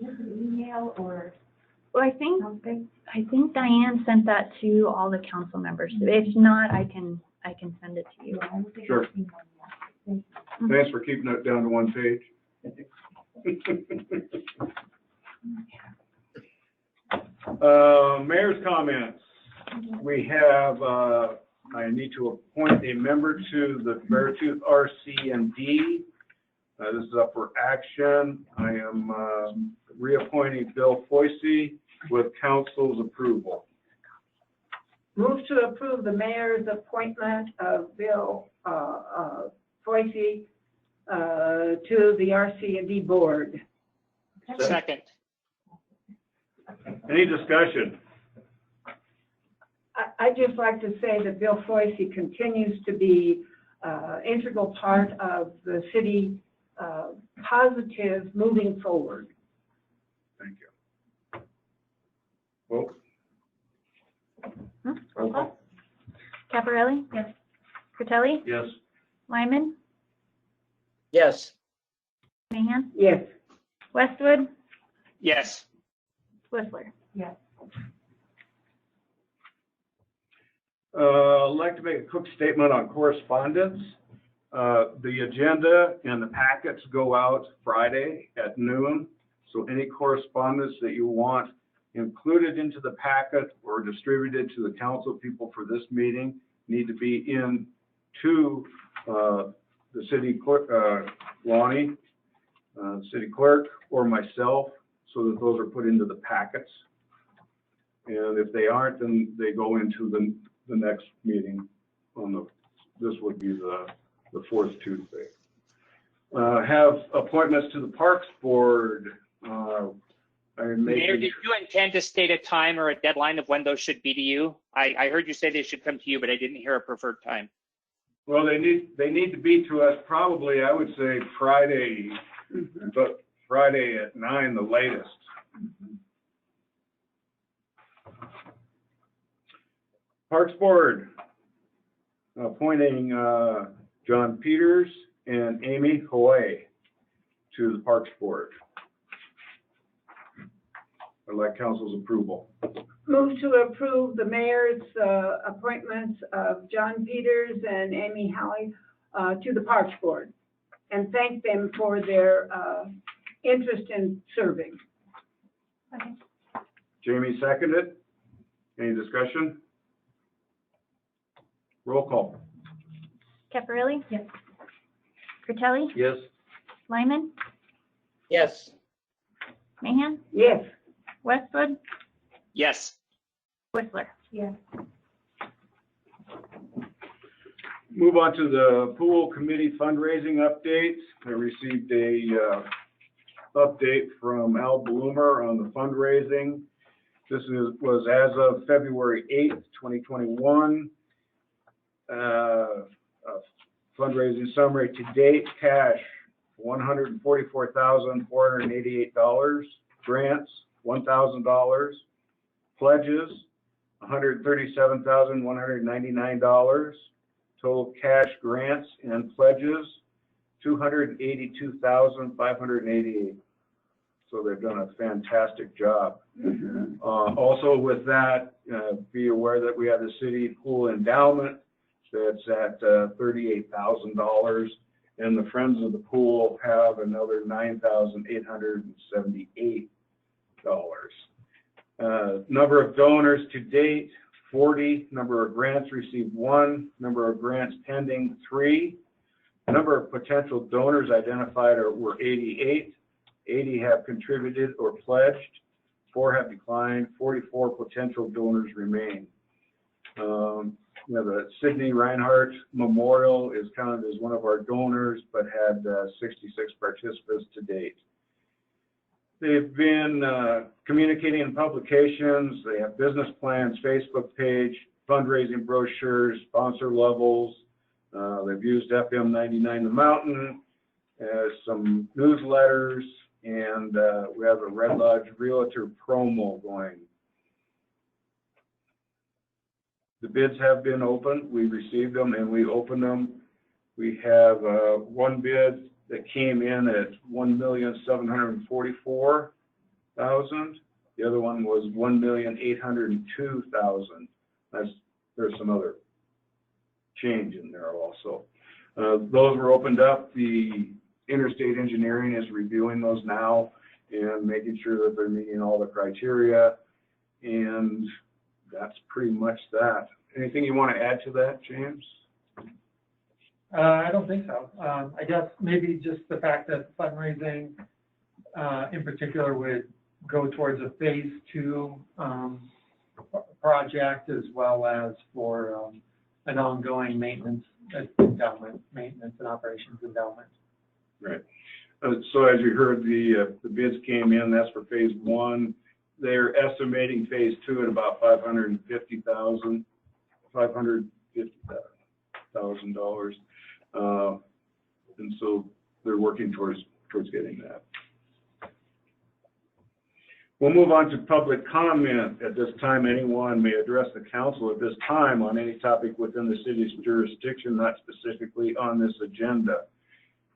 D: miss an email or
K: Well, I think
D: something?
K: Diane sent that to all the council members. If not, I can send it to you.
D: Yeah, I don't think
A: Sure.
D: I've seen one yet. Thank you.
A: Thanks for keeping it down to one page. Mayor's comments. We have, I need to appoint a member to the Beartooth RC&D. This is up for action. I am reappointing Bill Foisey with council's approval.
H: Move to approve the mayor's appointment of Bill Foisey to the RC&D board.
E: Second.
A: Any discussion?
H: I'd just like to say that Bill Foisey continues to be integral part of the city positive moving forward.
A: Thank you. Well,
K: Roll call. Caparelli?
D: Yes.
K: Curtelli?
G: Yes.
K: Lyman?
F: Yes.
K: Mahan?
H: Yes.
K: Westwood?
E: Yes.
K: Whistler?
D: Yes.
A: I'd like to make a quick statement on correspondence. The agenda and the packets go out Friday at noon. So any correspondence that you want included into the packet or distributed to the council people for this meeting need to be in to the city clerk, Lonnie, city clerk, or myself, so that those are put into the packets. And if they aren't, then they go into the next meeting on this would be the fourth Tuesday. Have appointments to the Parks Board.
E: Mayor, did you intend to state a time or a deadline of when those should be to you? I heard you say they should come to you, but I didn't hear a preferred time.
A: Well, they need to be to us probably, I would say Friday, but Friday at 9, the latest. Parks Board, appointing John Peters and Amy Hoy to the Parks Board. I'd like council's approval.
H: Move to approve the mayor's appointments of John Peters and Amy Howie to the Parks Board, and thank them for their interest in serving.
D: Okay.
A: Jamie seconded. Any discussion? Roll call.
K: Caparelli?
D: Yes.
K: Curtelli?
G: Yes.
K: Lyman?
F: Yes.
K: Mahan?
H: Yes.
K: Westwood?
E: Yes.
K: Whistler?
D: Yes.
A: Move on to the pool committee fundraising update. I received a update from Al Bloomer on the fundraising. was as of February 8th, 2021. A fundraising summary to date: cash, $144,488. Grants, $1,000. Pledges, $137,199. Total cash grants and pledges, $282,588. So they've done a fantastic job. Also with that, be aware that we have the city pool endowment that's at $38,000, and the Friends of the Pool have another $9,878. Number of donors to date, 40. Number of grants received, 1. Number of grants pending, 3. Number of potential donors identified were 88. 80 have contributed or pledged. 4 have declined. 44 potential donors remain. The Sidney Reinhardt Memorial is counted as one of our donors, but had 66 participants to date. They've been communicating in publications. They have business plans, Facebook page, fundraising brochures, sponsor levels. They've used FM 99 The Mountain, some newsletters, and we have a Red Lodge Realtor promo going. The bids have been opened. We received them and we opened them. We have one bid that came in at $1,744,000. The other one was $1,802,000. There's some other change in there also. Those were opened up. The Interstate Engineering is reviewing those now and making sure that they're meeting all the criteria. And that's pretty much that. Anything you want to add to that, James?
L: I don't think so. I guess maybe just the fact that fundraising in particular would go towards a phase 2 project, as well as for an ongoing maintenance endowment, maintenance and operations endowment.
A: Right. So as you heard, the bids came in. That's for phase 1. They're estimating phase 2 at about $550,000. And so they're working towards getting that. We'll move on to public comment. At this time, anyone may address the council at this time on any topic within the city's jurisdiction, not specifically on this agenda.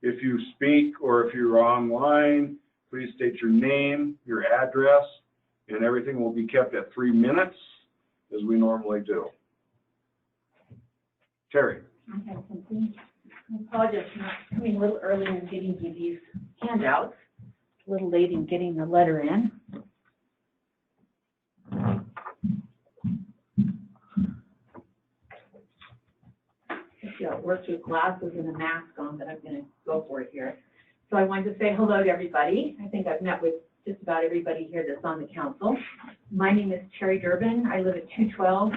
A: If you speak or if you're online, please state your name, your address, and everything will be kept at 3 minutes, as we normally do. Terry.
P: I have something. I apologize for not coming a little earlier and getting you these handouts. A little late in getting the letter in. It works with glasses and a mask on, but I'm going to go for it here. So I wanted to say hello to everybody. I think I've met with just about everybody here that's on the council. My name is Terry Durbin. I live at 212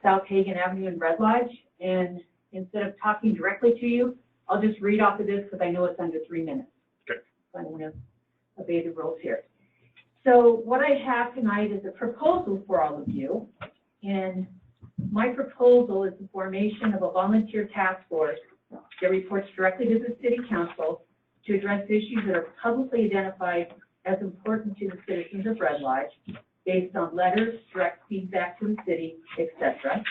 P: South Hagen Avenue in Red Lodge. And instead of talking directly to you, I'll just read off of this because I know it's under 3 minutes.
A: Okay.
P: So I don't want to obey the rules here. So what I have tonight is a proposal for all of you. And my proposal is the formation of a volunteer task force that reports directly to the city council to address issues that are publicly identified as important to the citizens of Red Lodge based on letters, direct feedback to the city, etc.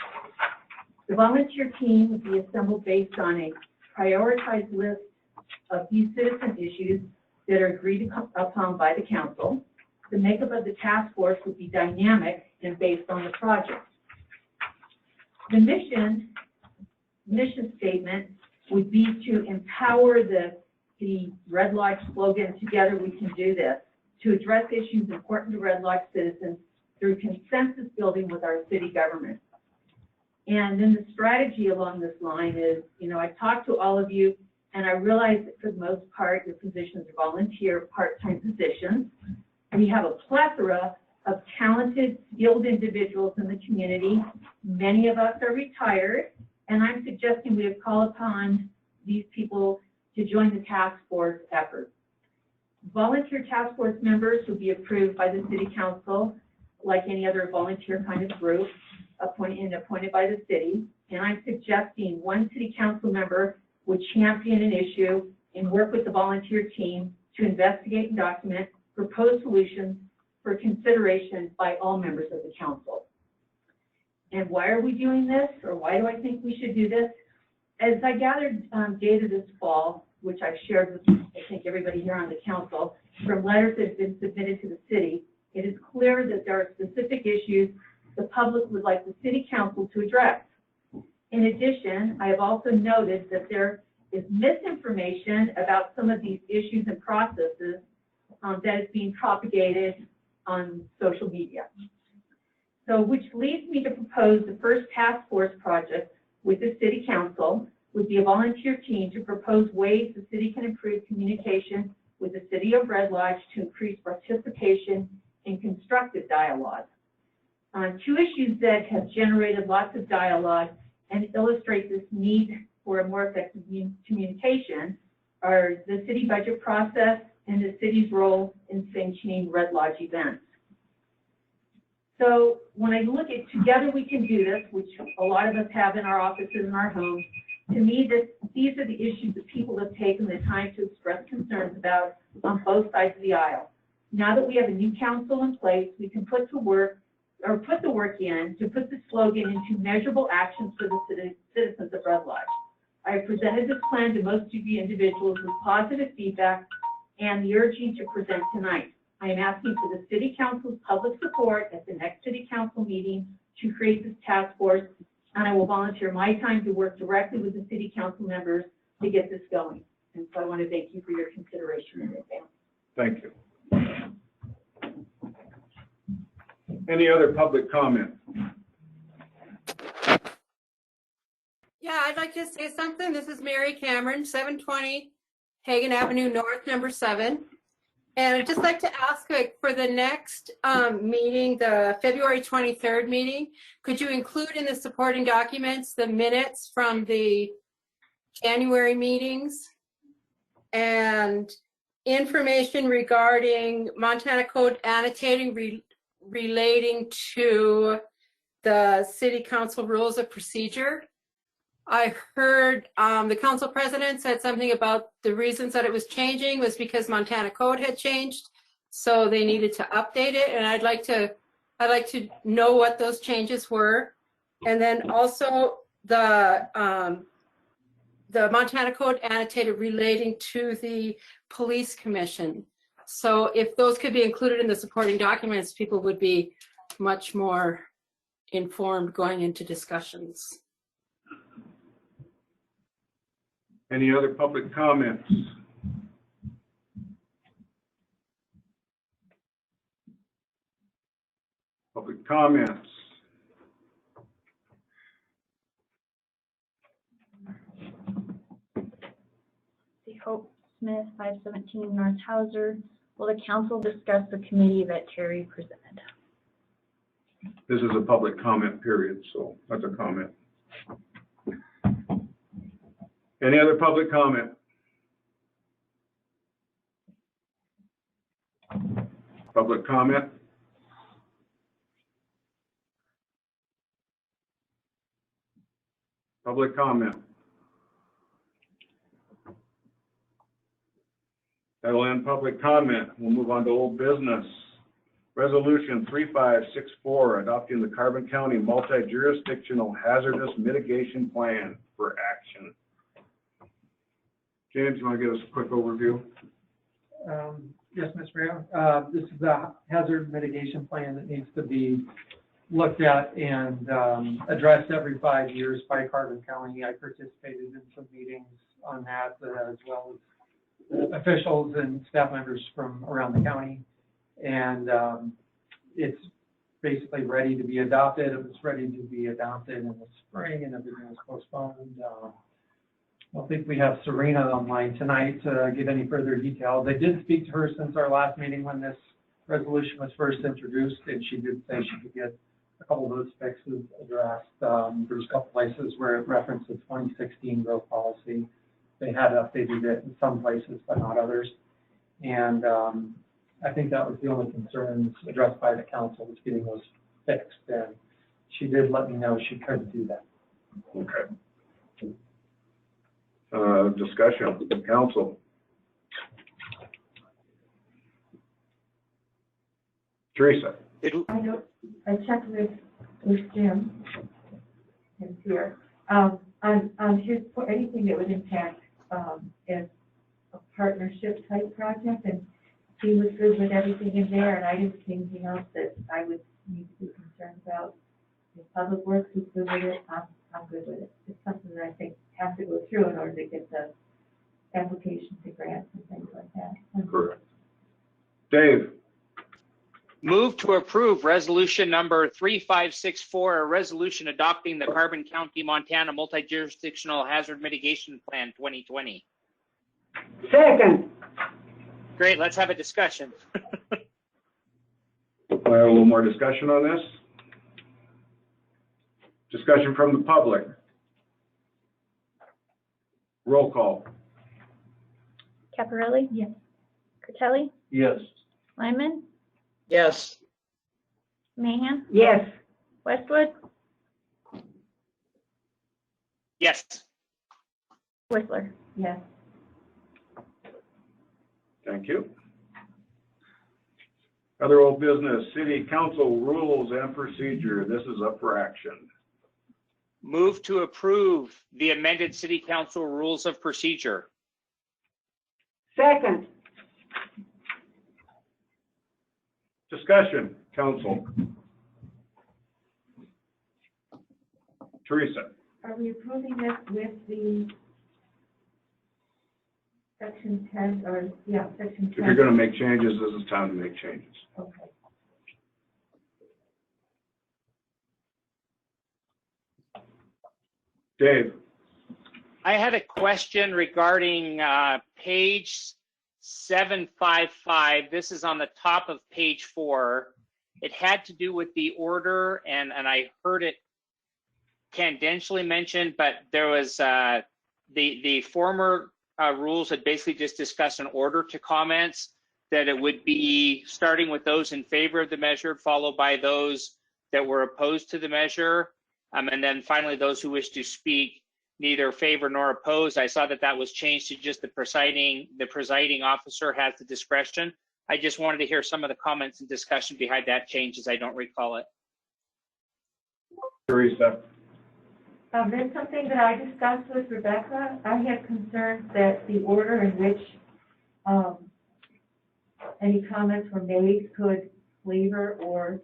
P: The volunteer team would be assembled based on a prioritized list of these citizen issues that are agreed upon by the council. The makeup of the task force would be dynamic and based on the project. The mission statement would be to empower the Red Lodge slogan, "Together we can do this," to address issues important to Red Lodge citizens through consensus building with our city government. And then the strategy along this line is, I talked to all of you, and I realize that for the most part, your positions are volunteer, part-time positions. We have a plethora of talented, skilled individuals in the community. Many of us are retired, and I'm suggesting we call upon these people to join the task force effort. Volunteer task force members will be approved by the city council like any other volunteer kind of group appointed by the city. And I'm suggesting one city council member would champion an issue and work with the volunteer team to investigate and document proposed solutions for consideration by all members of the council. And why are we doing this, or why do I think we should do this? As I gathered data this fall, which I've shared with, I think, everybody here on the council, from letters that have been submitted to the city, it is clear that there are specific issues the public would like the city council to address. In addition, I have also noted that there is misinformation about some of these issues and processes that is being propagated on social media. So, which leads me to propose the first task force project with the city council would be a volunteer team to propose ways the city can improve communication with the city of Red Lodge to increase participation in constructive dialogue. Two issues that have generated lots of dialogue and illustrate this need for a more effective communication are the city budget process and the city's role in sanctioning Red Lodge events. So when I look at Together We Can Do This, which a lot of us have in our offices and our homes, to me, these are the issues that people have taken the time to express concerns about on both sides of the aisle. Now that we have a new council in place, we can put the work in to put the slogan into measurable actions for the citizens of Red Lodge. I have presented this plan to most of you individuals with positive feedback and the urging to present tonight. I am asking for the City Council's public support at the next City Council meeting to create this task force, and I will volunteer my time to work directly with the City Council members to get this going. And so I want to thank you for your consideration in advance.
A: Thank you. Any other public comment?
Q: Yeah, I'd like to say something. This is Mary Cameron, 720 Hagan Avenue North, number 7. And I'd just like to ask, like, for the next meeting, the February 23rd meeting, could you include in the supporting documents the minutes from the January meetings and information regarding Montana Code annotating relating to the City Council Rules of Procedure? I heard the council president said something about the reasons that it was changing was because Montana Code had changed, so they needed to update it. And I'd like to know what those changes were. And then also the Montana Code annotated relating to the police commission. So if those could be included in the supporting documents, people would be much more informed going into discussions.
A: Any other public comments? Public comments.
K: Hope Smith, 517 North Hauser. Will the council discuss the committee that Terry presented?
A: This is a public comment period, so that's a comment. Any other public comment? Public comment? Public comment? That'll end public comment. We'll move on to old business. Resolution 3564, adopting the Carbon County Multi-Jurisdictional Hazardous Mitigation Plan for action. James, you want to give us a quick overview?
L: Yes, Mr. Mayor. This is a hazard mitigation plan that needs to be looked at and addressed every 5 years by Carbon County. I participated in some meetings on that, as well as officials and staff members from around the county. And it's basically ready to be adopted. It was ready to be adopted in the spring, and everything was postponed. I don't think we have Serena online tonight to give any further details. I did speak to her since our last meeting when this resolution was first introduced, and she did say she could get a couple of those fixes addressed. There's a couple places where it referenced the 2016 growth policy. They had updated it in some places, but not others. And I think that was the only concerns addressed by the council, was getting those fixed, and she did let me know she couldn't do that.
A: Okay. Discussion, council. Teresa.
D: I checked with Jim, who's here, on his, for anything that would impact, as a partnership type project, and he was good with everything in there, and I didn't see anything else that I would need to be concerned about. If Public Works is good with it, I'm good with it. It's something that I think has to go through in order to get the application to grants and things like that.
A: Correct. Dave.
E: Move to approve resolution number 3564, a resolution adopting the Carbon County, Montana Multi-Jurisdictional Hazard Mitigation Plan 2020.
H: Second.
E: Great, let's have a discussion.
A: A little more discussion on this. Discussion from the public. Roll call.
K: Caparelli?
D: Yes.
K: Curtelli?
N: Yes.
K: Lyman?
F: Yes.
K: Mahan?
H: Yes.
K: Westwood?
E: Yes.
K: Whistler?
D: Yes.
A: Thank you. Other old business, city council rules and procedure. This is up for action.
E: Move to approve the amended city council rules of procedure.
H: Second.
A: Discussion, council. Teresa.
D: Are we approving this with the section 10, or, yeah, section 10?
A: If you're going to make changes, this is time to make changes.
D: Okay.
A: Dave.
E: I had a question regarding page 755. This is on the top of page 4. It had to do with the order, and I heard it tangentially mentioned, but there was the former rules had basically just discussed an order to comments, that it would be starting with those in favor of the measure, followed by those that were opposed to the measure, and then finally those who wish to speak neither favor nor opposed. I saw that that was changed to just the presiding officer has the discretion. I just wanted to hear some of the comments and discussion behind that change, as I don't recall it.
A: Teresa.
D: That's something that I discussed with Rebecca. I had concerns that the order in which any comments were made could flavor or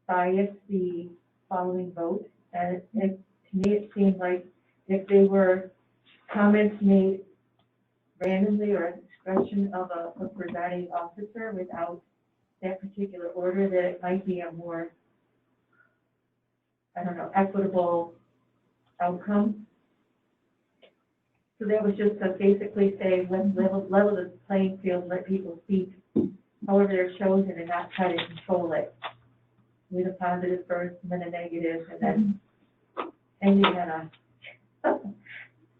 D: bias the following vote. And to me, it seemed like if they were comments made randomly or at the discretion of a presiding officer without that particular order, that it might be a more, I don't know, equitable outcome. So that was just to basically say, let's level the playing field, let people speak however they're chosen and not try to control it with a positive first and then a negative, and then ending on a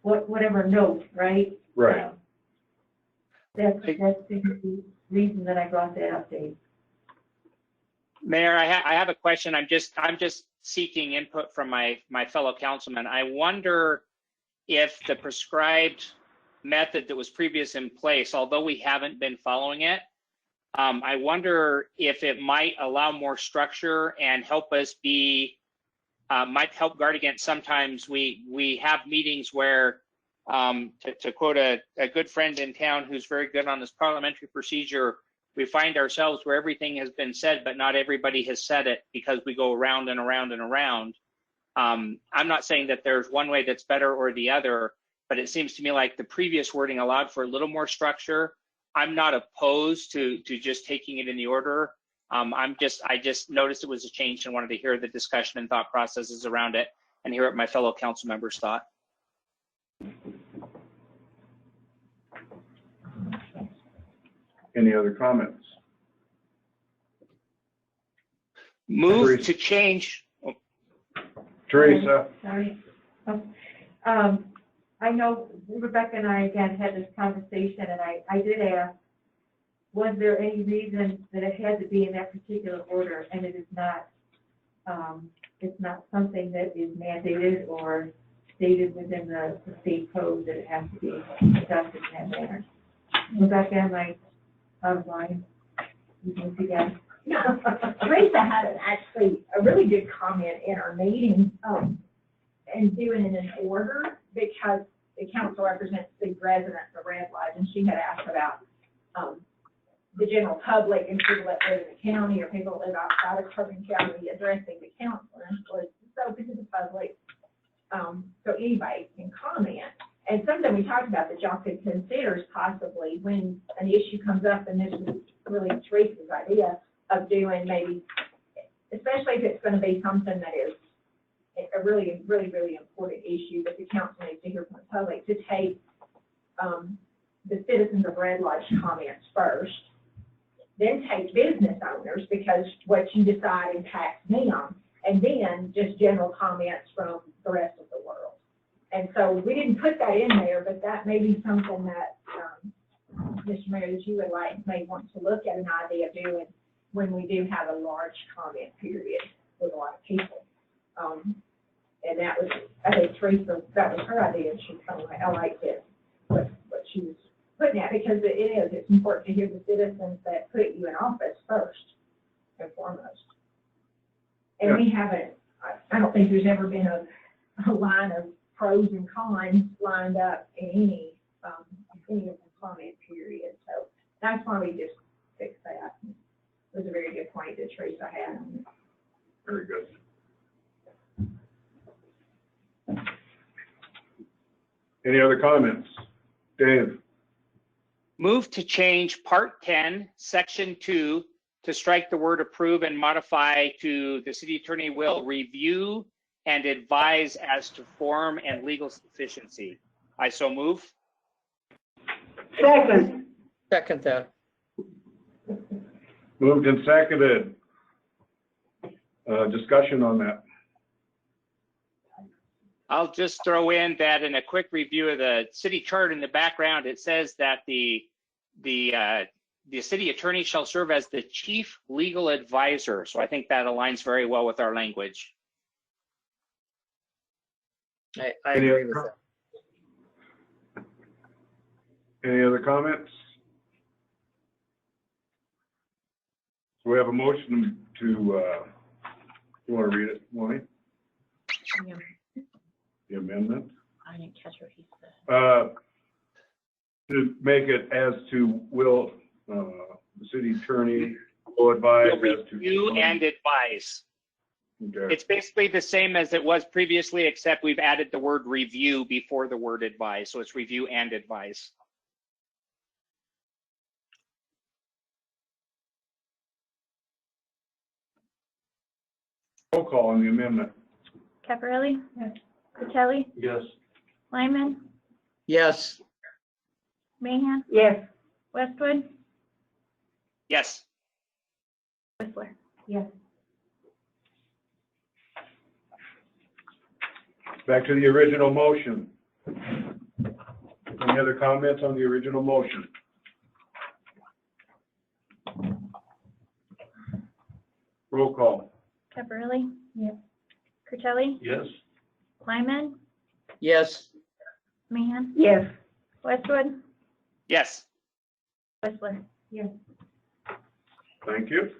D: whatever note, right?
A: Right.
D: That's the reason that I brought that update.
E: Mayor, I have a question. I'm just seeking input from my fellow councilmen. I wonder if the prescribed method that was previous in place, although we haven't been following it, I wonder if it might allow more structure and help us might help guard against sometimes we have meetings where, to quote a good friend in town who's very good on this parliamentary procedure, we find ourselves where everything has been said, but not everybody has said it because we go around and around and around. I'm not saying that there's one way that's better or the other, but it seems to me like the previous wording allowed for a little more structure. I'm not opposed to just taking it in the order. I just noticed it was a change and wanted to hear the discussion and thought processes around it and hear what my fellow council members thought.
A: Any other comments?
E: Move to change.
A: Teresa.
D: Sorry. I know Rebecca and I again had this conversation, and I did ask was there any reason that it had to be in that particular order? And it is not, it's not something that is mandated or stated within the state code that it has to be adjusted in that manner. Rebecca, am I out of line? You can see that.
C: No, Teresa had actually a really good comment in our meeting, and doing it in order, because the council represents the residents of Red Lodge, and she had asked about, the general public and people that live in the county or people that live outside of Carbon County addressing the council, and so it's open to the public, so anybody can comment. And something we talked about that y'all could consider is possibly when an issue comes up, and this was really Teresa's idea of doing maybe, especially if it's going to be something that is a really, really, really important issue that the council needs to hear from the public, to take the citizens of Red Lodge comments first, then take business owners, because what you decide impacts them, and then just general comments from the rest of the world. And so we didn't put that in there, but that may be something that, Mr. Mayor, that you would may want to look at an idea of doing when we do have a large comment period with a lot of people. And that was, I think Teresa, that was her idea, and she kind of I liked it, what she was putting at, because it's important to hear the citizens that put you in office first and foremost. And we haven't, I don't think there's ever been a line of pros and cons lined up in any of the comment period. So that's why we just fixed that. It was a very good point that Teresa had on it.
A: Very good. Any other comments? Dave?
E: Move to change Part 10, Section 2, to strike the word approve and modify to the city attorney will review and advise as to form and legal sufficiency. I so move.
H: Second.
F: Second that.
A: Moved and seconded. Discussion on that.
E: I'll just throw in that in a quick review of the city chart in the background, it says that the city attorney shall serve as the chief legal advisor. So I think that aligns very well with our language.
F: I agree with that.
A: Any other comments? So we have a motion to, you want to read it, Lonnie?
K: Yeah.
A: The amendment?
K: I didn't catch what he said.
A: To make it as to will, the city attorney will advise
E: Will
A: as to.
E: review and advise.
A: Okay.
E: It's basically the same as it was previously, except we've added the word review before the word advise. So it's review and advise.
A: Roll call on the amendment.
K: Caparelli?
D: Yes.
K: Fratelli?
N: Yes.
K: Lyman?
F: Yes.
K: Mahan?
H: Yes.
K: Westwood?
E: Yes.
K: Whistler?
D: Yes.
A: Back to the original motion. Any other comments on the original motion? Roll call.
K: Caparelli?
D: Yes.
K: Fratelli?
N: Yes.
K: Lyman?
F: Yes.
K: Mahan?
H: Yes.
K: Westwood?
E: Yes.
K: Whistler?
D: Yes.
A: Thank you.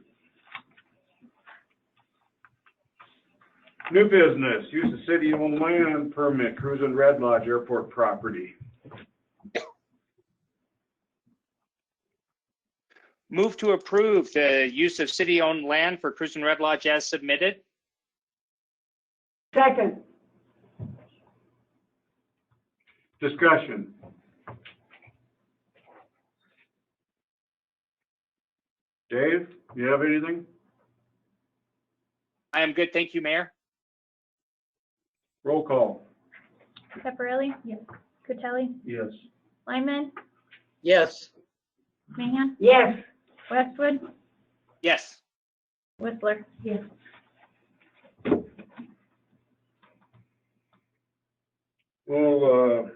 A: New business, use the city-owned land permit, cruising Red Lodge Airport property.
E: Move to approve the use of city-owned land for Cruising Red Lodge as submitted.
H: Second.
A: Discussion. Dave, you have anything?
E: I am good, thank you, Mayor.
A: Roll call.
K: Caparelli?
D: Yes.
K: Fratelli?
N: Yes.
K: Lyman?
F: Yes.
K: Mahan?
H: Yes.
K: Westwood?
E: Yes.
K: Whistler?
D: Yes.
A: Well,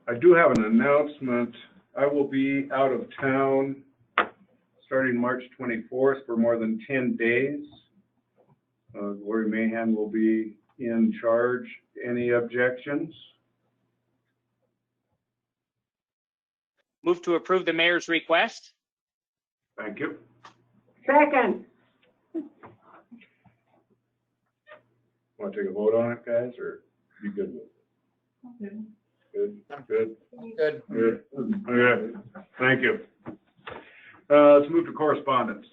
A: I do have an announcement. I will be out of town starting March 24th for more than 10 days. Lori Mahan will be in charge. Any objections?
E: Move to approve the mayor's request.
A: Thank you.
H: Second.
A: Want to take a vote on it, guys, or you good with it? Good, good,
F: Good.
A: good. Okay, thank you. Let's move to correspondence.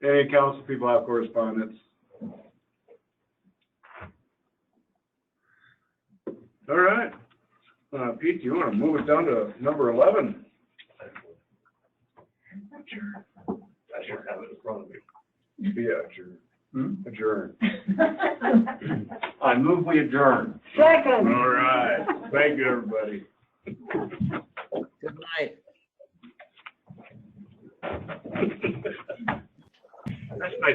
A: Any council people have correspondence? All right. Pete, do you want to move it down to number 11?
N: I should have it in front of me.
A: Yeah, sure. Adjourn.
G: I move we adjourn.
H: Second.
A: All right. Thank you, everybody.
F: Good night.
A: That's nice.